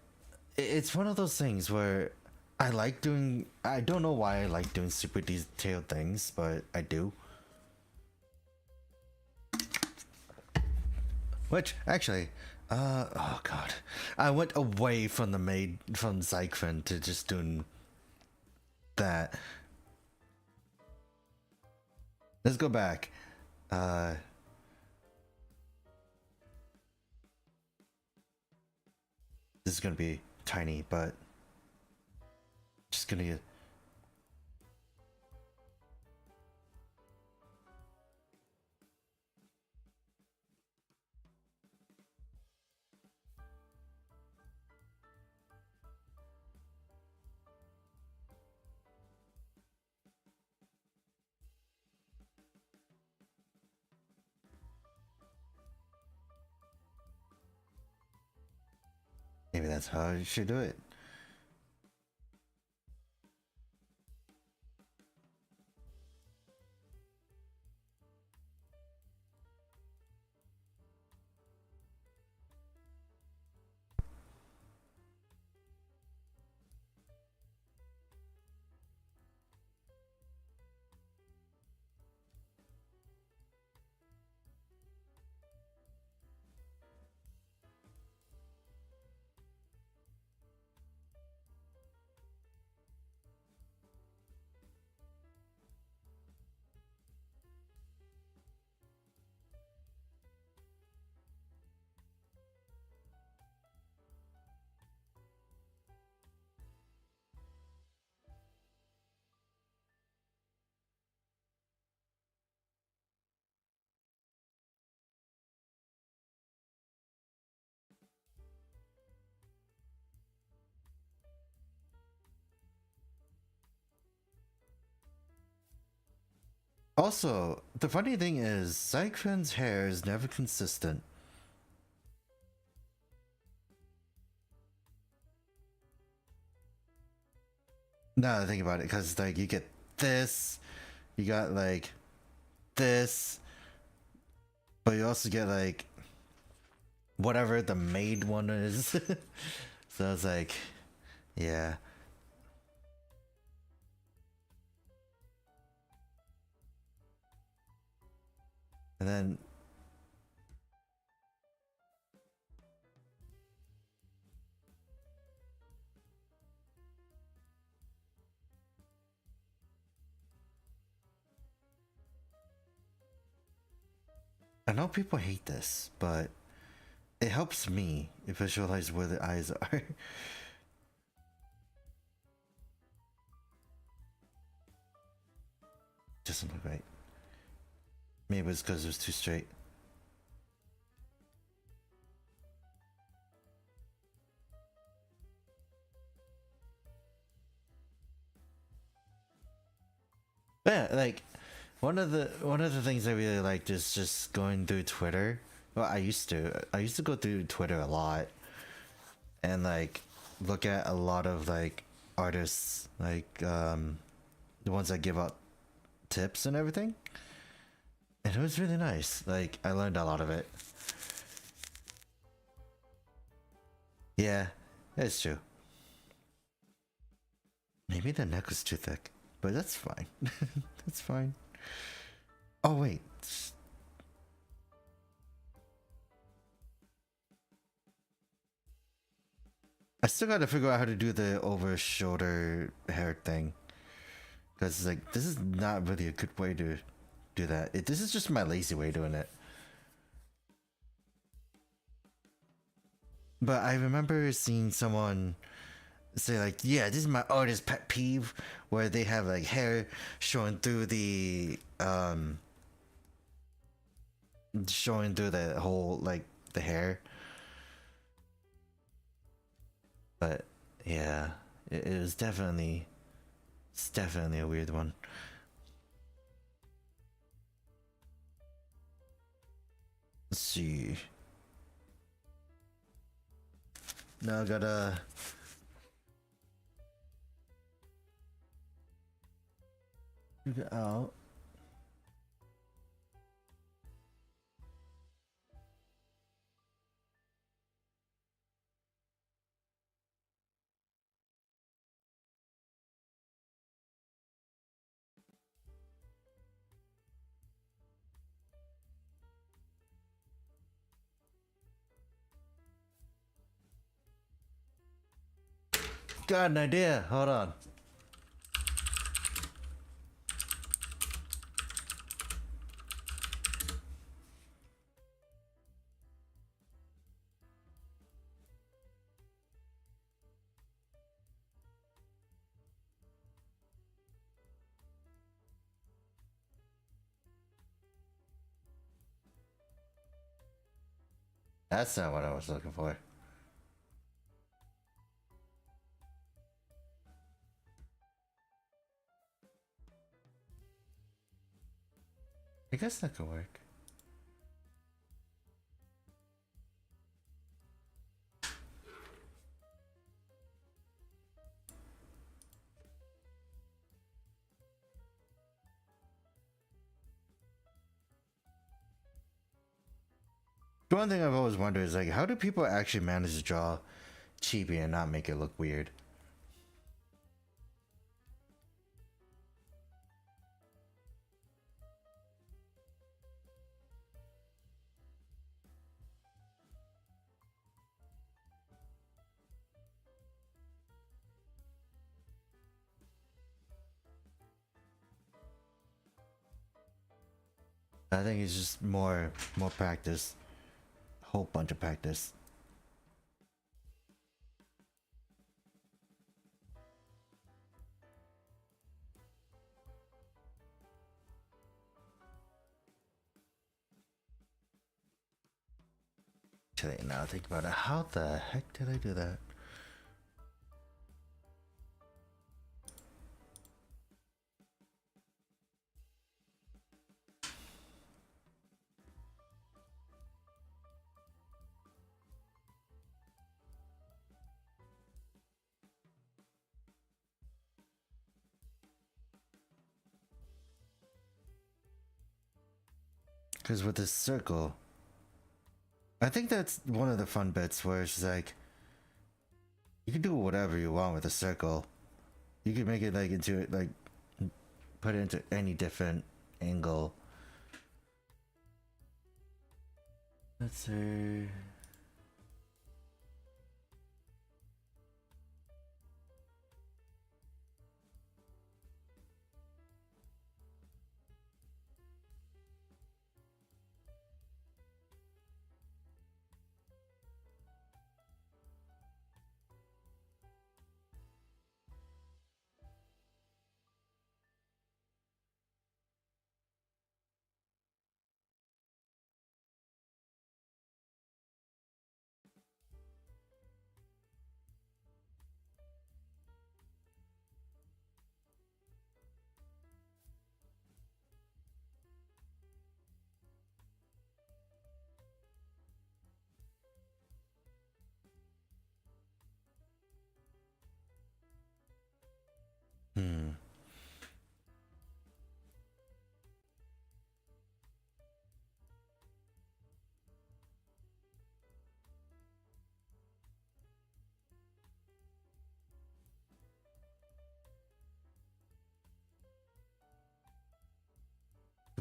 it's one of those things where I like doing. I don't know why I like doing super detailed things, but I do. Which actually, oh god, I went away from the maid from Zykren to just doing that. Let's go back. This is gonna be tiny, but just gonna get. Maybe that's how I should do it. Also, the funny thing is, Zykren's hair is never consistent. Now that I think about it, because like you get this, you got like this, but you also get like whatever the maid one is. So it's like, yeah. And then I know people hate this, but it helps me visualize where the eyes are. Doesn't look right. Maybe it's because it was too straight. Yeah, like one of the things I really liked is just going through Twitter. Well, I used to go through Twitter a lot and like look at a lot of like artists, like the ones that give out tips and everything, and it was really nice. Like, I learned a lot of it. Yeah, it's true. Maybe the neck was too thick, but that's fine. That's fine. Oh wait. I still gotta figure out how to do the over shoulder hair thing. Because, like, this is not really a good way to do that. This is just my lazy way of doing it. But I remember seeing someone say, like, yeah, this is my artist pet peeve, where they have, like, hair showing through the, showing through the whole, like, the hair. But, yeah, it was definitely, it's definitely a weird one. Let's see. Now I gotta figure out. Got an idea. Hold on. That's not what I was looking for. I guess that could work. The one thing I've always wondered is, like, how do people actually manage to draw chibi and not make it look weird? I think it's just more practice. Whole bunch of practice. Today, now think about it. How the heck did I do that? Because with this circle, I think that's one of the fun bits where it's like, you can do whatever you want with a circle. You can make it like into like, put it into any different angle. Let's see.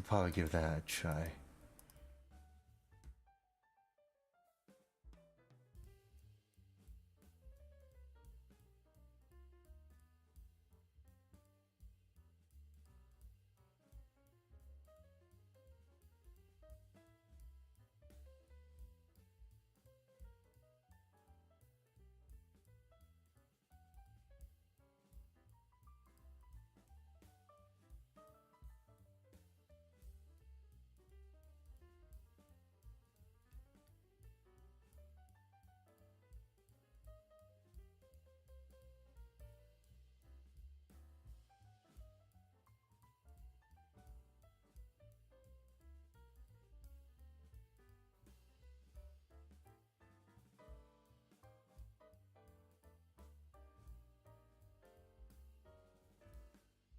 I'll probably give that a try.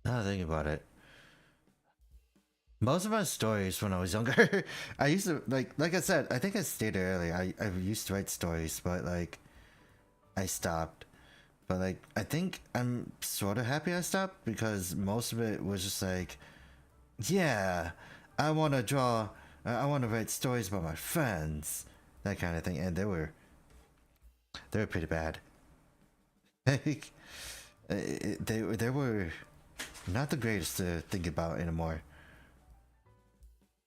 Now that I think about it, most of my stories when I was younger, I used to like I said, I think I stated earlier, I used to write stories, but like I stopped. But like I think I'm sort of happy I stopped because most of it was just like, yeah, I want to draw, I want to write stories about my friends, that kind of thing, and they were pretty bad. Like, they were not the greatest to think about anymore.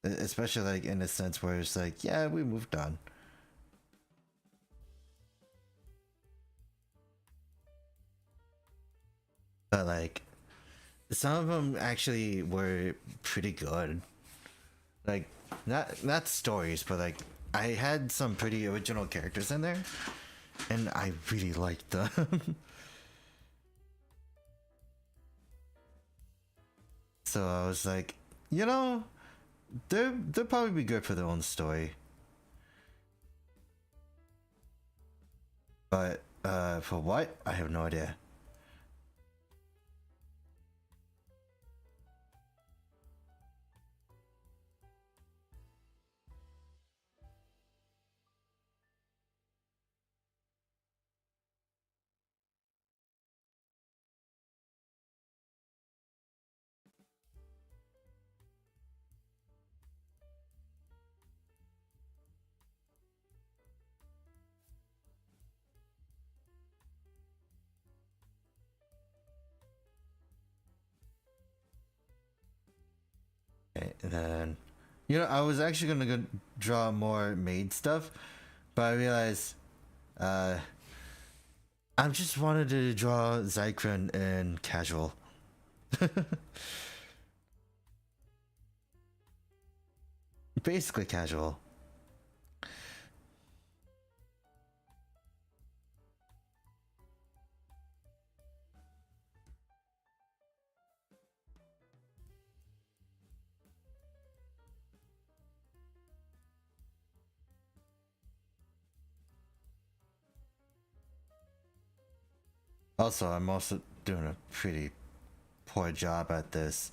Especially like in a sense where it's like, yeah, we moved on. But like, some of them actually were pretty good. Like, not stories, but like, I had some pretty original characters in there, and I really liked them. So I was like, you know, they'll probably be good for their own story. But for what? I have no idea. Okay, and then, you know, I was actually gonna go draw more maid stuff, but I realized uh, I just wanted to draw Zykren in casual. Basically casual. Also, I'm also doing a pretty poor job at this.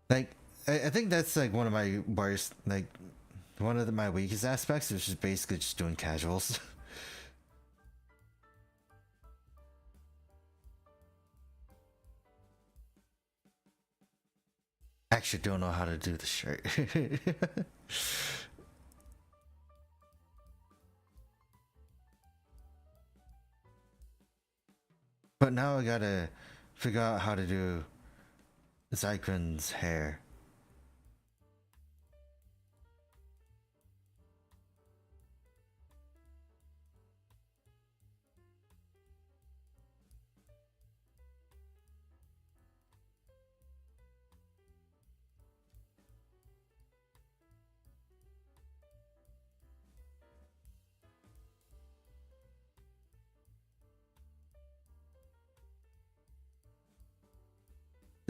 Like, I think that's like one of my worst, like, one of my weakest aspects is just basically just doing casuals. Actually, don't know how to do the shirt. But now I gotta figure out how to do Zykren's hair.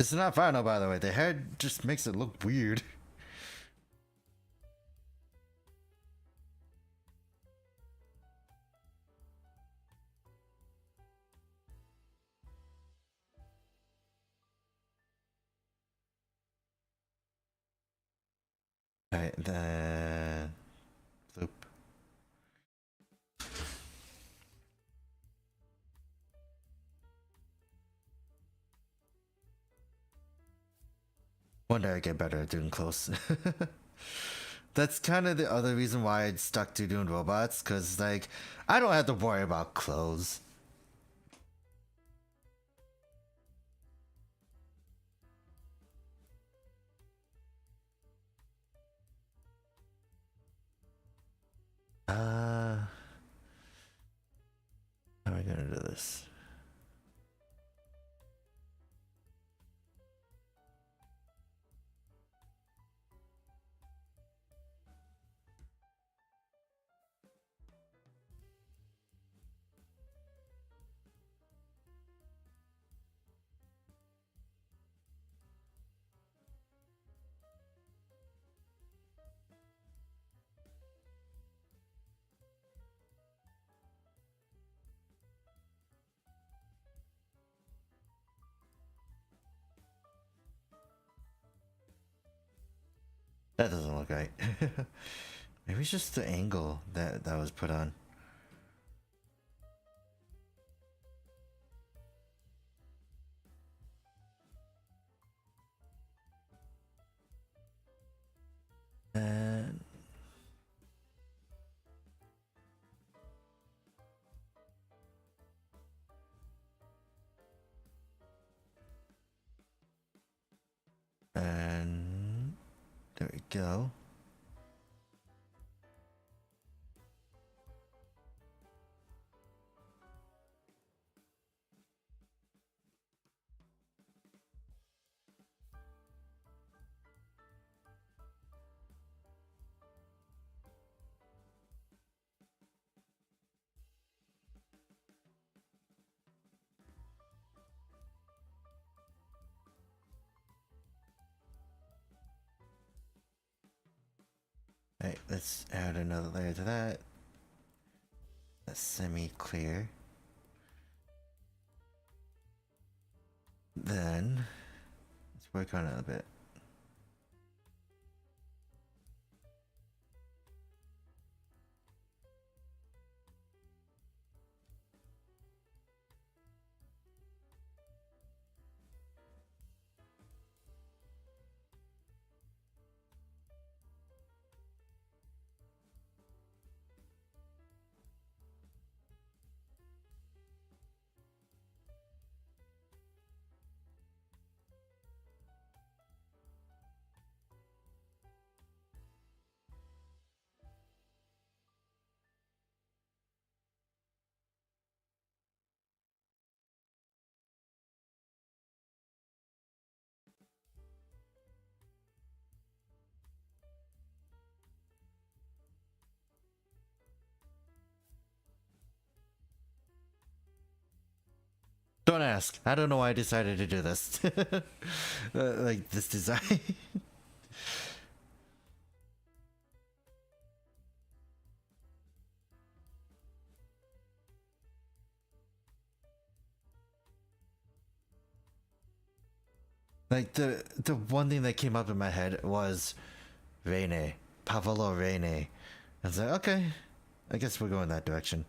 This is not final, by the way. The hair just makes it look weird. Alright, then loop. One day I get better at doing close. That's kind of the other reason why I stuck to doing robots, because like I don't have to worry about clothes. How am I gonna do this? That doesn't look right. Maybe it's just the angle that was put on. And there we go. Alright, let's add another layer to that. That's semi-clear. Then let's work on it a bit. Don't ask. I don't know why I decided to do this. Like this design. Like the one thing that came up in my head was Rene, Pavolo Rene. I was like, okay, I guess we're going that direction.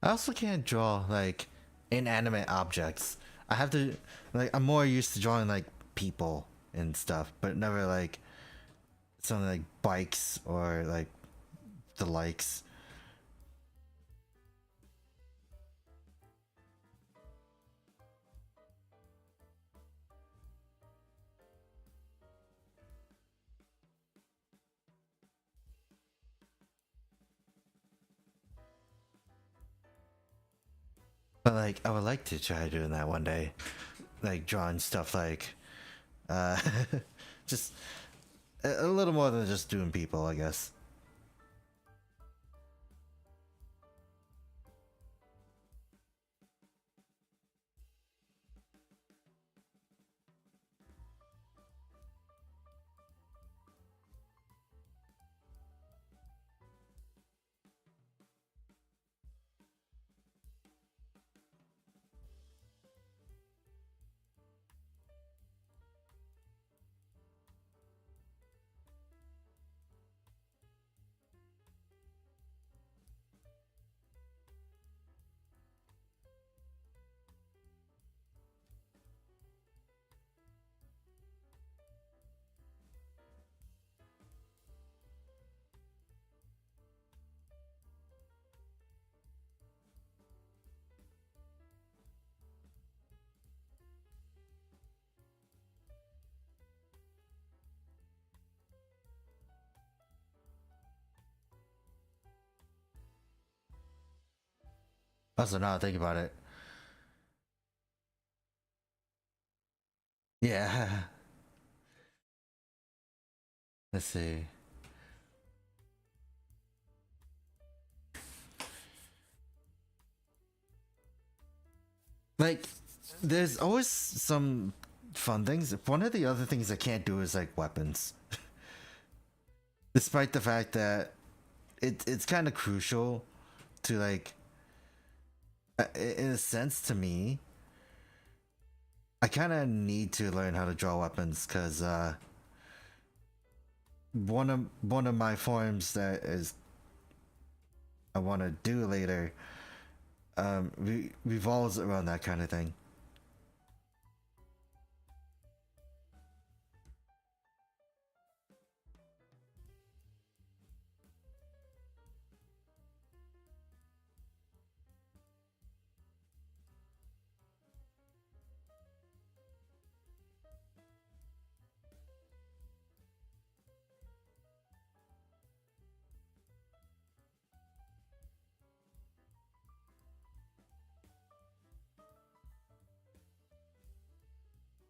I also can't draw like inanimate objects. I have to like I'm more used to drawing like people and stuff, but never like something like bikes or like the likes. But like, I would like to try doing that one day, like drawing stuff like, uh, just a little more than just doing people, I guess. Also, now I think about it, yeah. Let's see. Like, there's always some fun things. One of the other things I can't do is like weapons, despite the fact that it's kind of crucial to like, in a sense, to me. I kind of need to learn how to draw weapons because one of my forms that is I want to do later revolves around that kind of thing.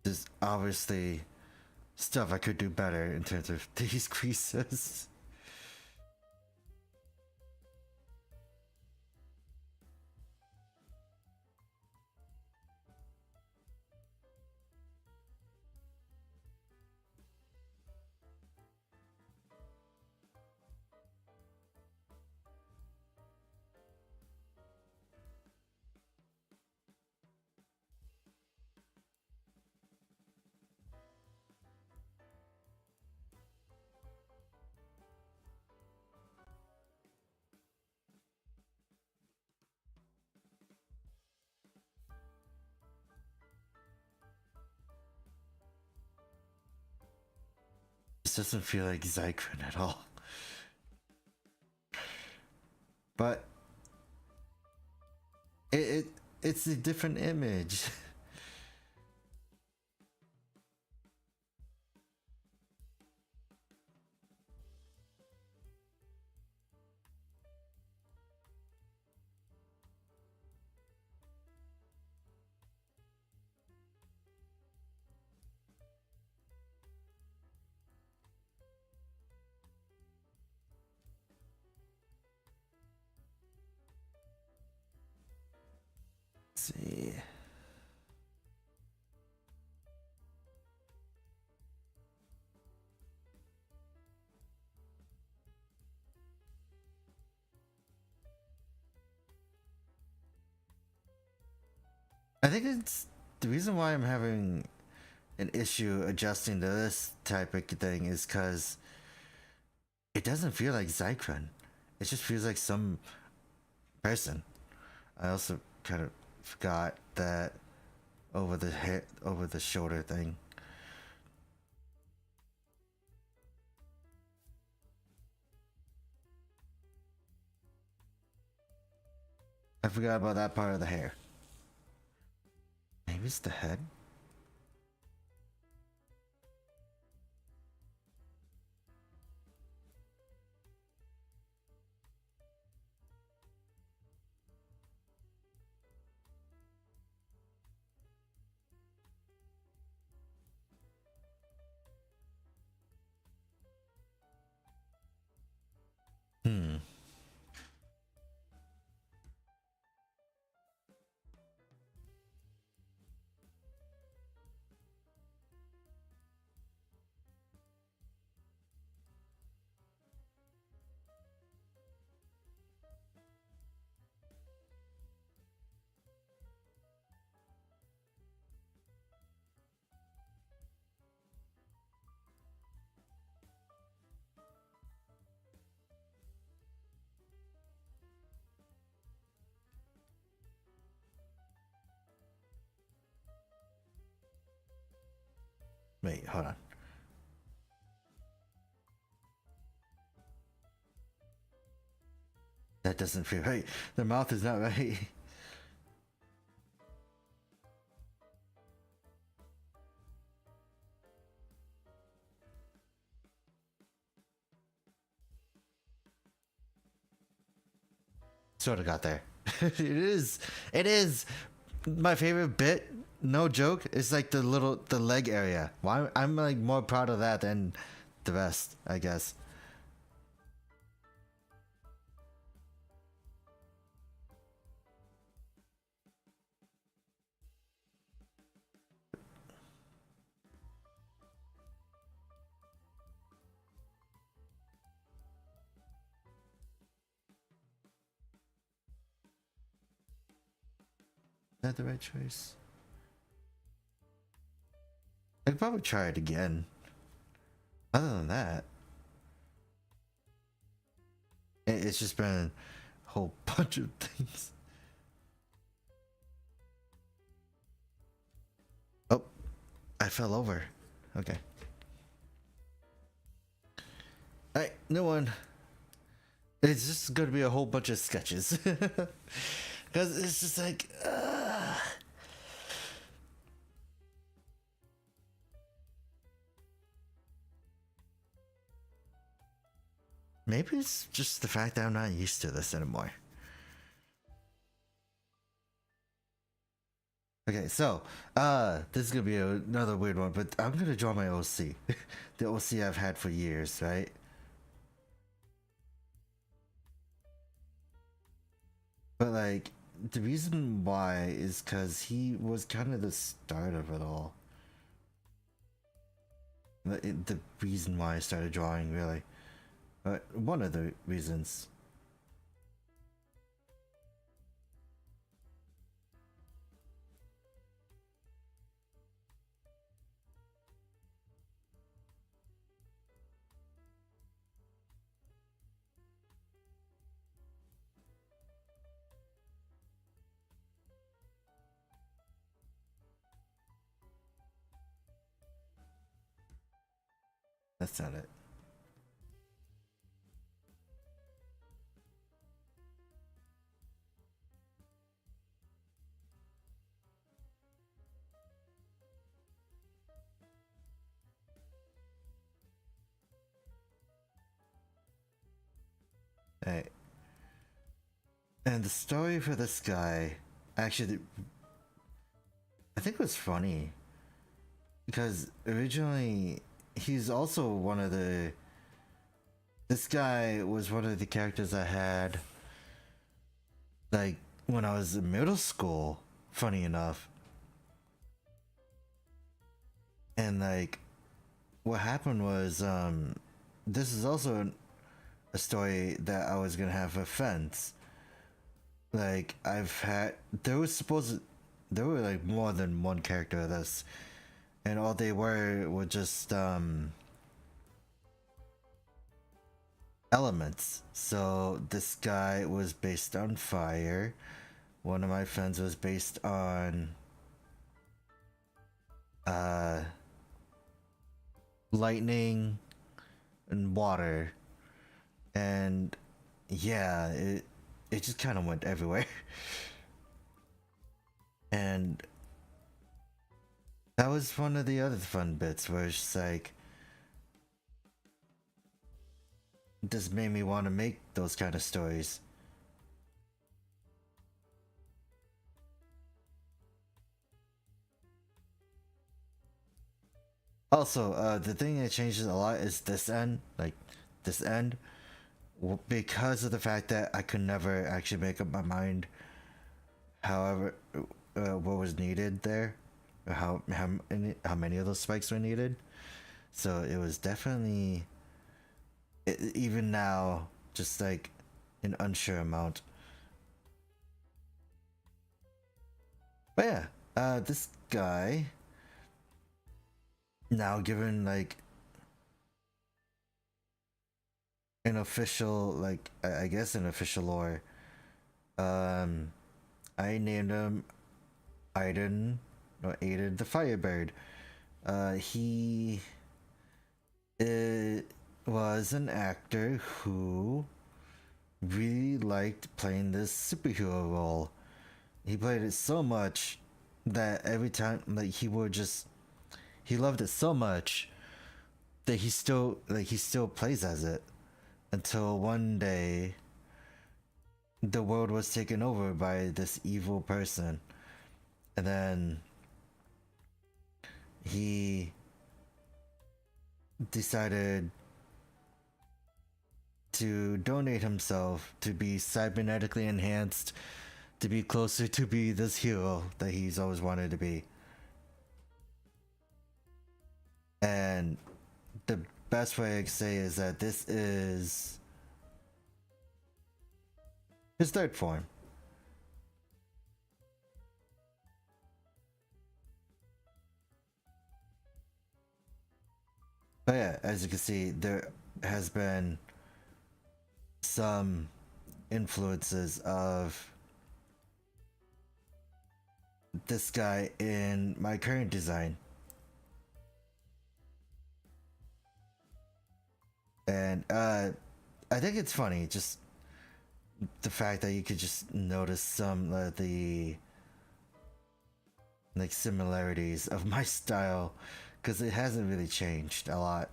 There's obviously stuff I could do better in terms of these creases. This doesn't feel like Zykren at all. But it's a different image. Let's see. I think it's the reason why I'm having an issue adjusting to this type of thing is because it doesn't feel like Zykren. It just feels like some person. I also kind of forgot that over the head, over the shoulder thing. I forgot about that part of the hair. Maybe it's the head. Wait, hold on. That doesn't feel right. The mouth is not right. Sort of got there. It is. It is my favorite bit. No joke. It's like the leg area. Why I'm like more proud of that than the rest, I guess. Is that the right choice? I could probably try it again. Other than that, it's just been a whole bunch of things. Oh, I fell over. Okay. Alright, new one. It's just gonna be a whole bunch of sketches. Because it's just like... Maybe it's just the fact that I'm not used to this anymore. Okay, so, this is gonna be another weird one, but I'm gonna draw my OC. The OC I've had for years, right? But like, the reason why is because he was kind of the start of it all. The reason why I started drawing, really. One of the reasons. That's not it. Hey. And the story for this guy, actually, I think was funny. Because originally, he's also one of the... This guy was one of the characters I had, like, when I was in middle school, funny enough. And, like, what happened was, this is also a story that I was gonna have a fence. Like, there were like more than one character of this. And all they were just, elements. So this guy was based on fire. One of my friends was based on lightning and water. And yeah, it just kind of went everywhere. And that was one of the other fun bits where it's just like, just made me want to make those kind of stories. Also, the thing that changes a lot is this end, like this end, because of the fact that I could never actually make up my mind. However, what was needed there, or how many of those spikes were needed. So it was definitely, even now, just like an unsure amount. But yeah, this guy, now given like an official, like I guess an official lore, I named him Aiden, or Aiden the Firebird. He was an actor who really liked playing this superhero role. He played it so much that every time, like, he loved it so much that he still plays as it until one day the world was taken over by this evil person, and then he decided to donate himself to be cybernetically enhanced to be closer to be this hero that he's always wanted to be. And the best way I can say is that this is his third form. But yeah, as you can see, there has been some influences of this guy in my current design. And I think it's funny, just the fact that you could just notice some of the like similarities of my style, because it hasn't really changed a lot.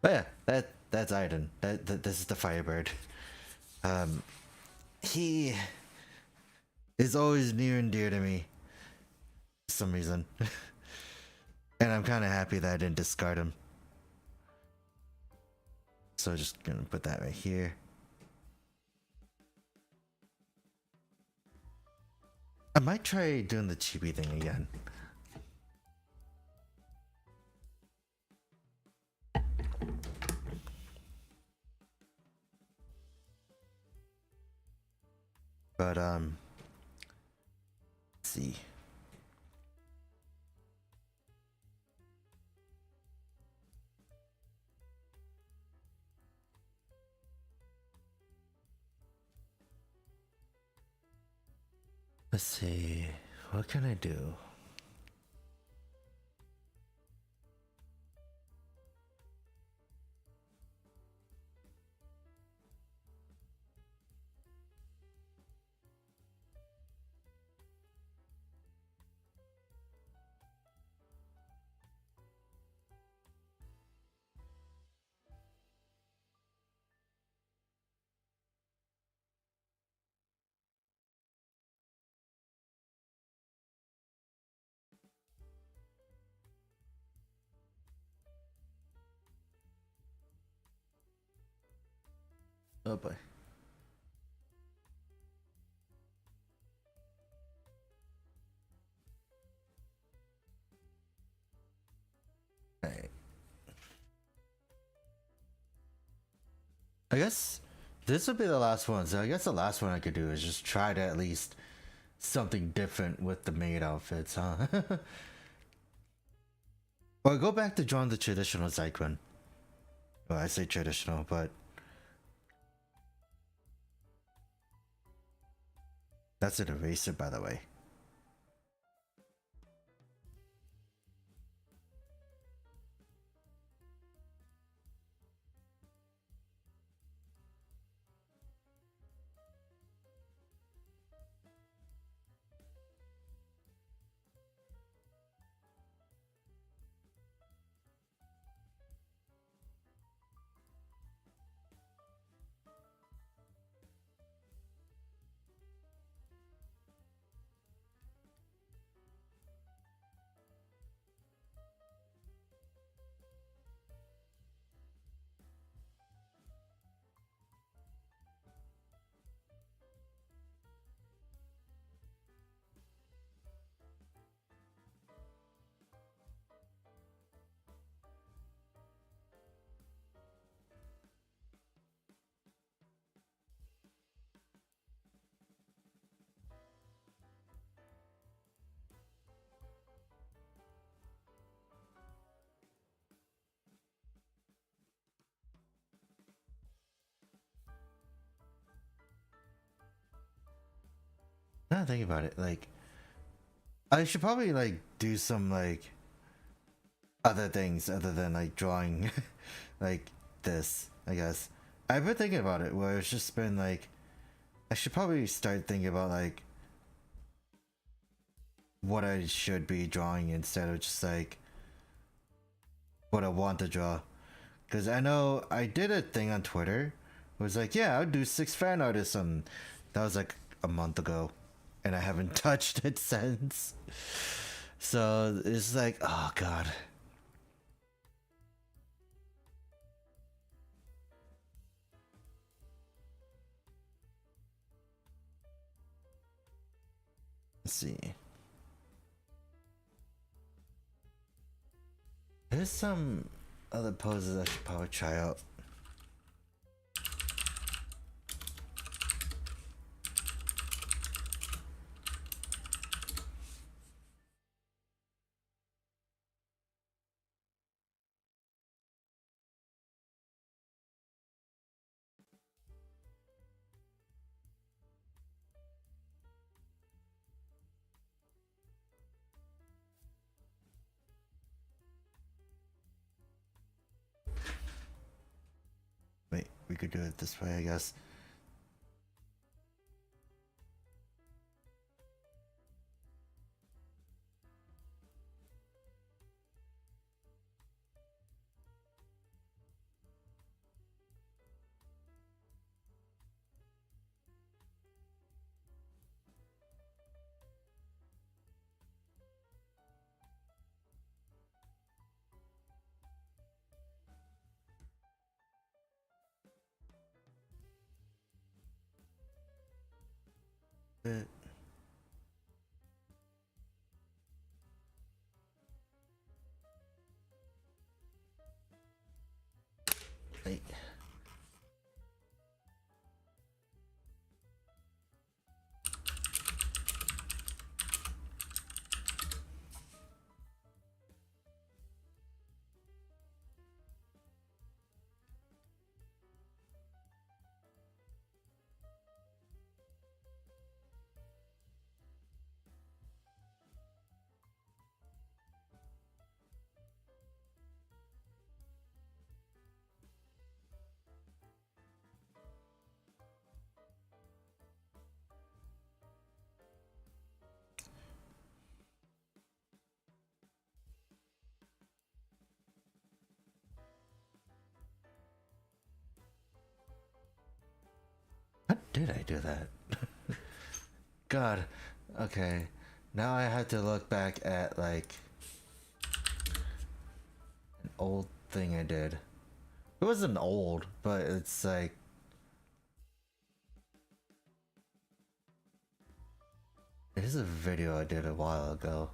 But yeah, that's Aiden. This is the Firebird. He is always near and dear to me for some reason. And I'm kind of happy that I didn't discard him. So just gonna put that right here. I might try doing the chibi thing again. But let's see. Let's see. What can I do? Oh boy. Alright. I guess this will be the last one. So I guess the last one I could do is just try to at least something different with the maid outfits, huh? Or go back to drawing the traditional Zykren. Well, I say traditional, but that's an eraser, by the way. Now that I think about it, like I should probably like do some like other things other than like drawing like this, I guess. I've been thinking about it where it's just been like I should probably start thinking about like what I should be drawing instead of just like what I want to draw. Because I know I did a thing on Twitter. It was like, yeah, I'll do 6 fan artists, and that was like a month ago, and I haven't touched it since. So it's like, oh god. Let's see. There's some other poses I should probably try out. Wait, we could do it this way, I guess. Wait. How did I do that? God. Okay. Now I have to look back at like an old thing I did. It wasn't old, but it's like it is a video I did a while ago.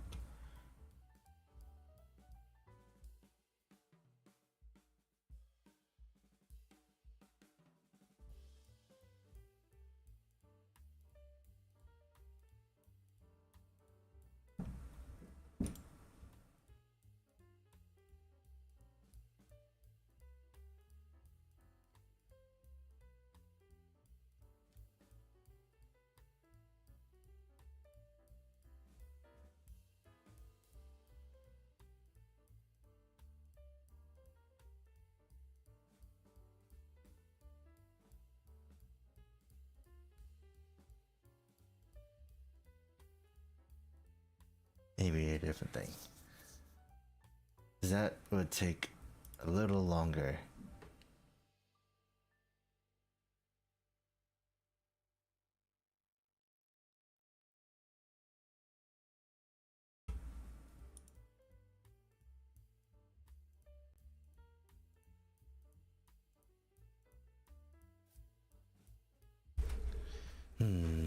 Maybe a different thing. That would take a little longer. Hmm.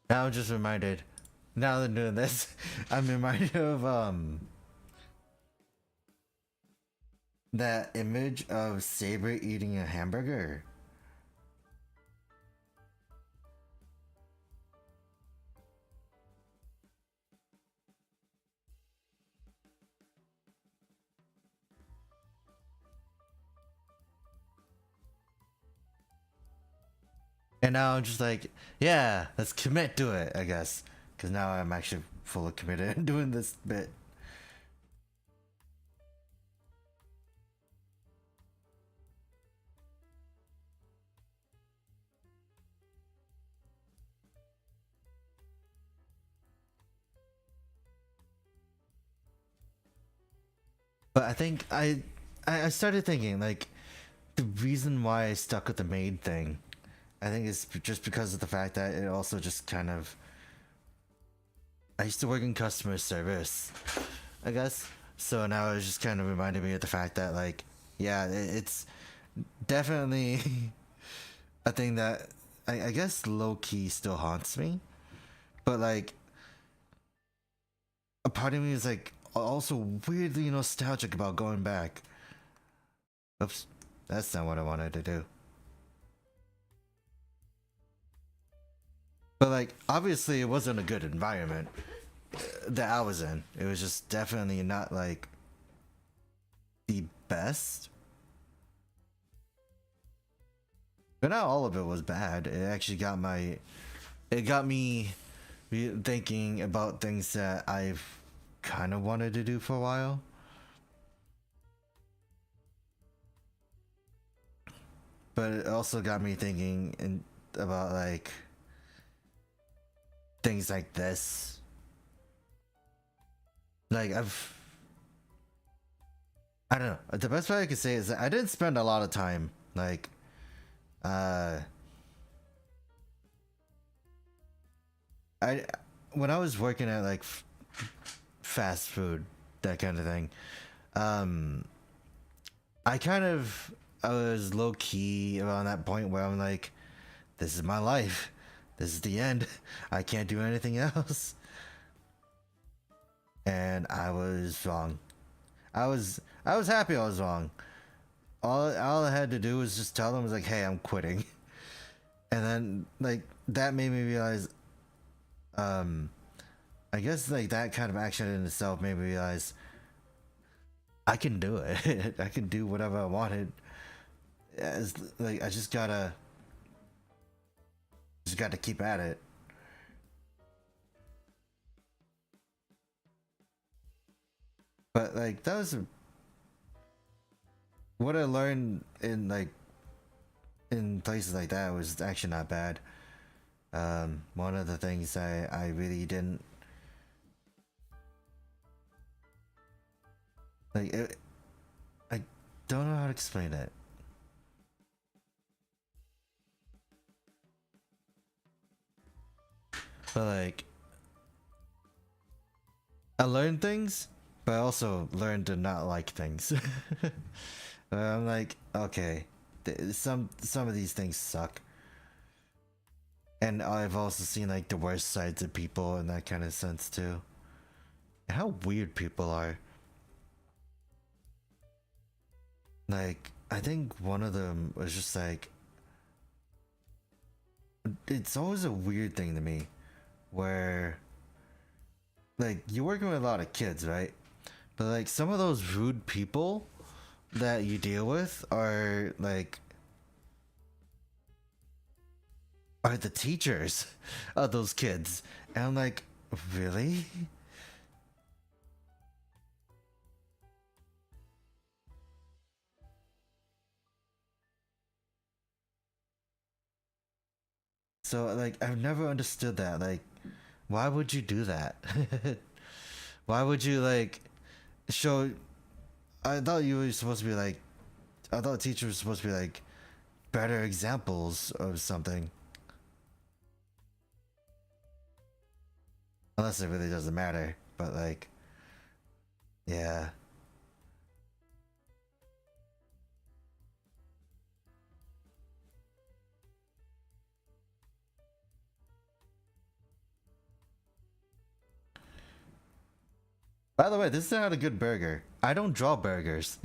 Now I'm just reminded. Now that I'm doing this, I'm reminded of that image of Saber eating a hamburger. And now I'm just like, yeah, let's commit to it, I guess. Because now I'm actually fully committed and doing this bit. But I think I started thinking like the reason why I stuck with the maid thing. I think it's just because of the fact that it also just kind of. I used to work in customer service, I guess. So now it just kind of reminded me of the fact that like, yeah, it's definitely a thing that I guess low key still haunts me. But like, a part of me is like also weirdly nostalgic about going back. Oops, that's not what I wanted to do. But like, obviously, it wasn't a good environment that I was in. It was just definitely not like the best. But not all of it was bad. It actually got me thinking about things that I've kind of wanted to do for a while. But it also got me thinking about like things like this. Like I don't know. The best way I could say is that I didn't spend a lot of time like uh I when I was working at like fast food, that kind of thing. Um I was low key around that point where I'm like, this is my life. This is the end. I can't do anything else. And I was wrong. I was happy I was wrong. All I had to do was just tell them was like, hey, I'm quitting. And then like that made me realize I guess like that kind of action in itself made me realize I can do it. I can do whatever I wanted. As like I just gotta keep at it. But like that was what I learned in like in places like that was actually not bad. One of the things I really didn't like it, I don't know how to explain it. But like I learned things, but I also learned to not like things. I'm like, okay, some of these things suck, and I've also seen like the worst sides of people in that kind of sense too. And how weird people are. Like, I think one of them was just like, it's always a weird thing to me, where like you're working with a lot of kids, right? But like some of those rude people that you deal with are the teachers of those kids. And I'm like, really? So like I've never understood that. Like, why would you do that? Why would you like show I thought you were supposed to be like I thought teachers were supposed to be like better examples of something. Unless it really doesn't matter. But like yeah. By the way, this is not a good burger. I don't draw burgers.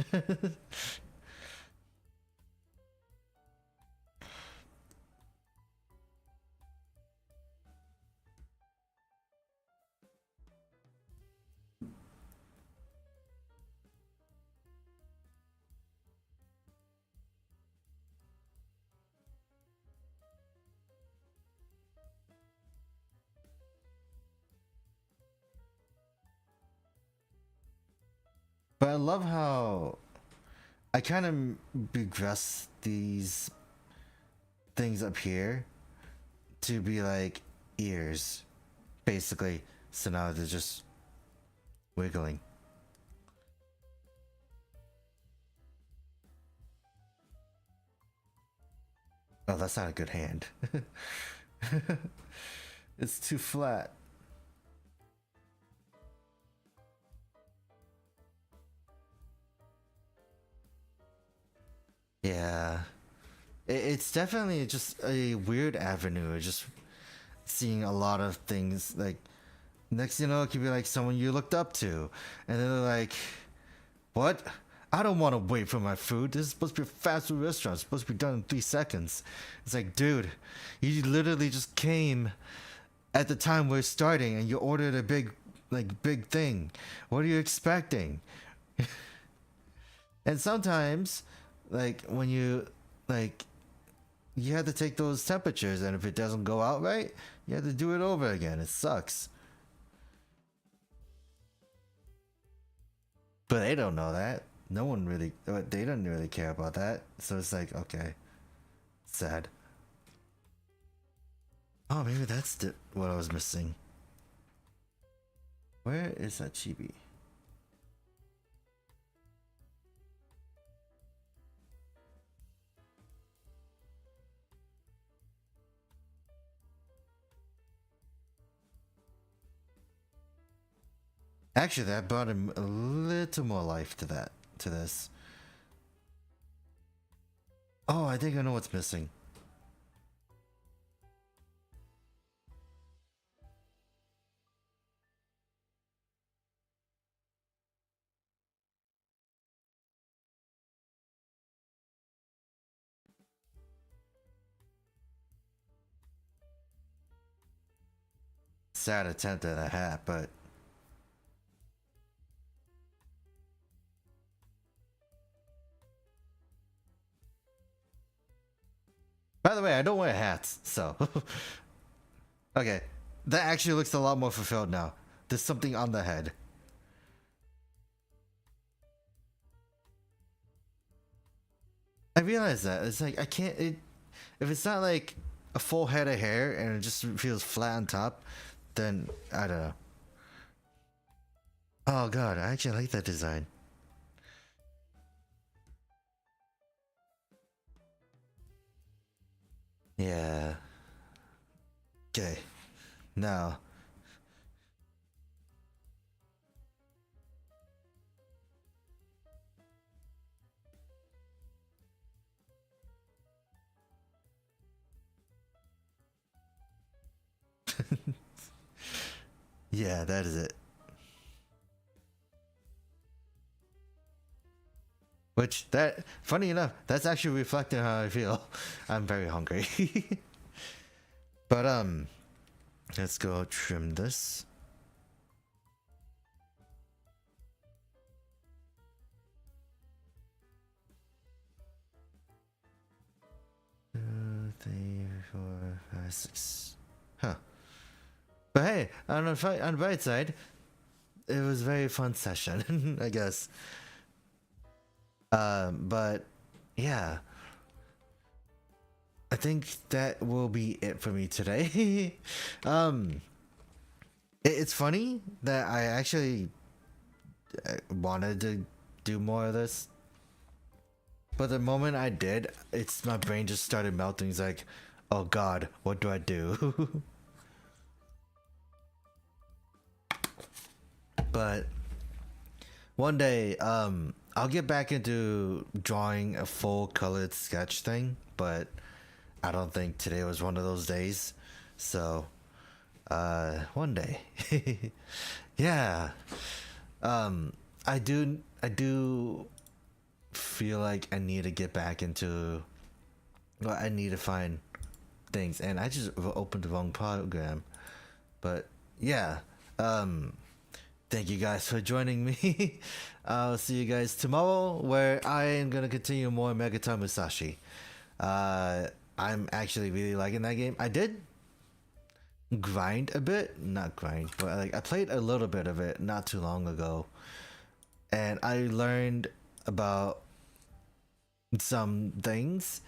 But I love how I kind of regress these things up here to be like ears, basically. So now they're just wiggling. Oh, that's not a good hand. It's too flat. Yeah. It's definitely just a weird avenue. Just seeing a lot of things like next you know it could be like someone you looked up to and then they're like, what? I don't want to wait for my food. This is supposed to be a fast food restaurant. It's supposed to be done in 3 seconds. It's like, dude, you literally just came at the time we're starting and you ordered a big thing. What are you expecting? And sometimes like when you like you have to take those temperatures and if it doesn't go out right, you have to do it over again. It sucks. But they don't know that. No one really, they don't really care about that. So it's like, okay, sad. Oh, maybe that's what I was missing. Where is that chibi? Actually, that brought him a little more life to this. Oh, I think I know what's missing. Sad attempt at a hat, but by the way, I don't wear hats, so okay. That actually looks a lot more fulfilled now. There's something on the head. I realize that. It's like I can't if it's not like a full head of hair and it just feels flat on top, then I don't know. Oh god, I actually like that design. Yeah. Okay. Now. Yeah, that is it. Which that funny enough, that's actually reflecting how I feel. I'm very hungry. But let's go trim this. Two, three, four, five, six. Huh. But hey, on the bright side, it was a very fun session, I guess. But yeah, I think that will be it for me today. It's funny that I actually wanted to do more of this, but the moment I did, my brain just started melting. It's like, oh god, what do I do? But one day, I'll get back into drawing a full colored sketch thing, but I don't think today was one of those days. So, one day. Yeah. I do feel like I need to get back into, well, I need to find things, and I just opened the wrong program. But yeah, thank you guys for joining me. I'll see you guys tomorrow, where I am gonna continue more Megaton Musashi. I'm actually really liking that game. I did grind a bit, not grind, but like I played a little bit of it not too long ago, and I learned about some things,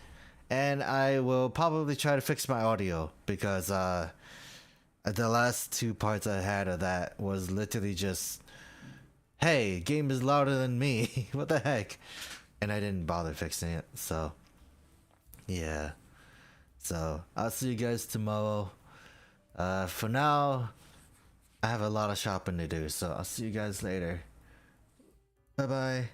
and I will probably try to fix my audio, because the last two parts I had of that was literally just, hey, game is louder than me. What the heck? And I didn't bother fixing it. So yeah, so I'll see you guys tomorrow. For now, I have a lot of shopping to do, so I'll see you guys later. Bye bye.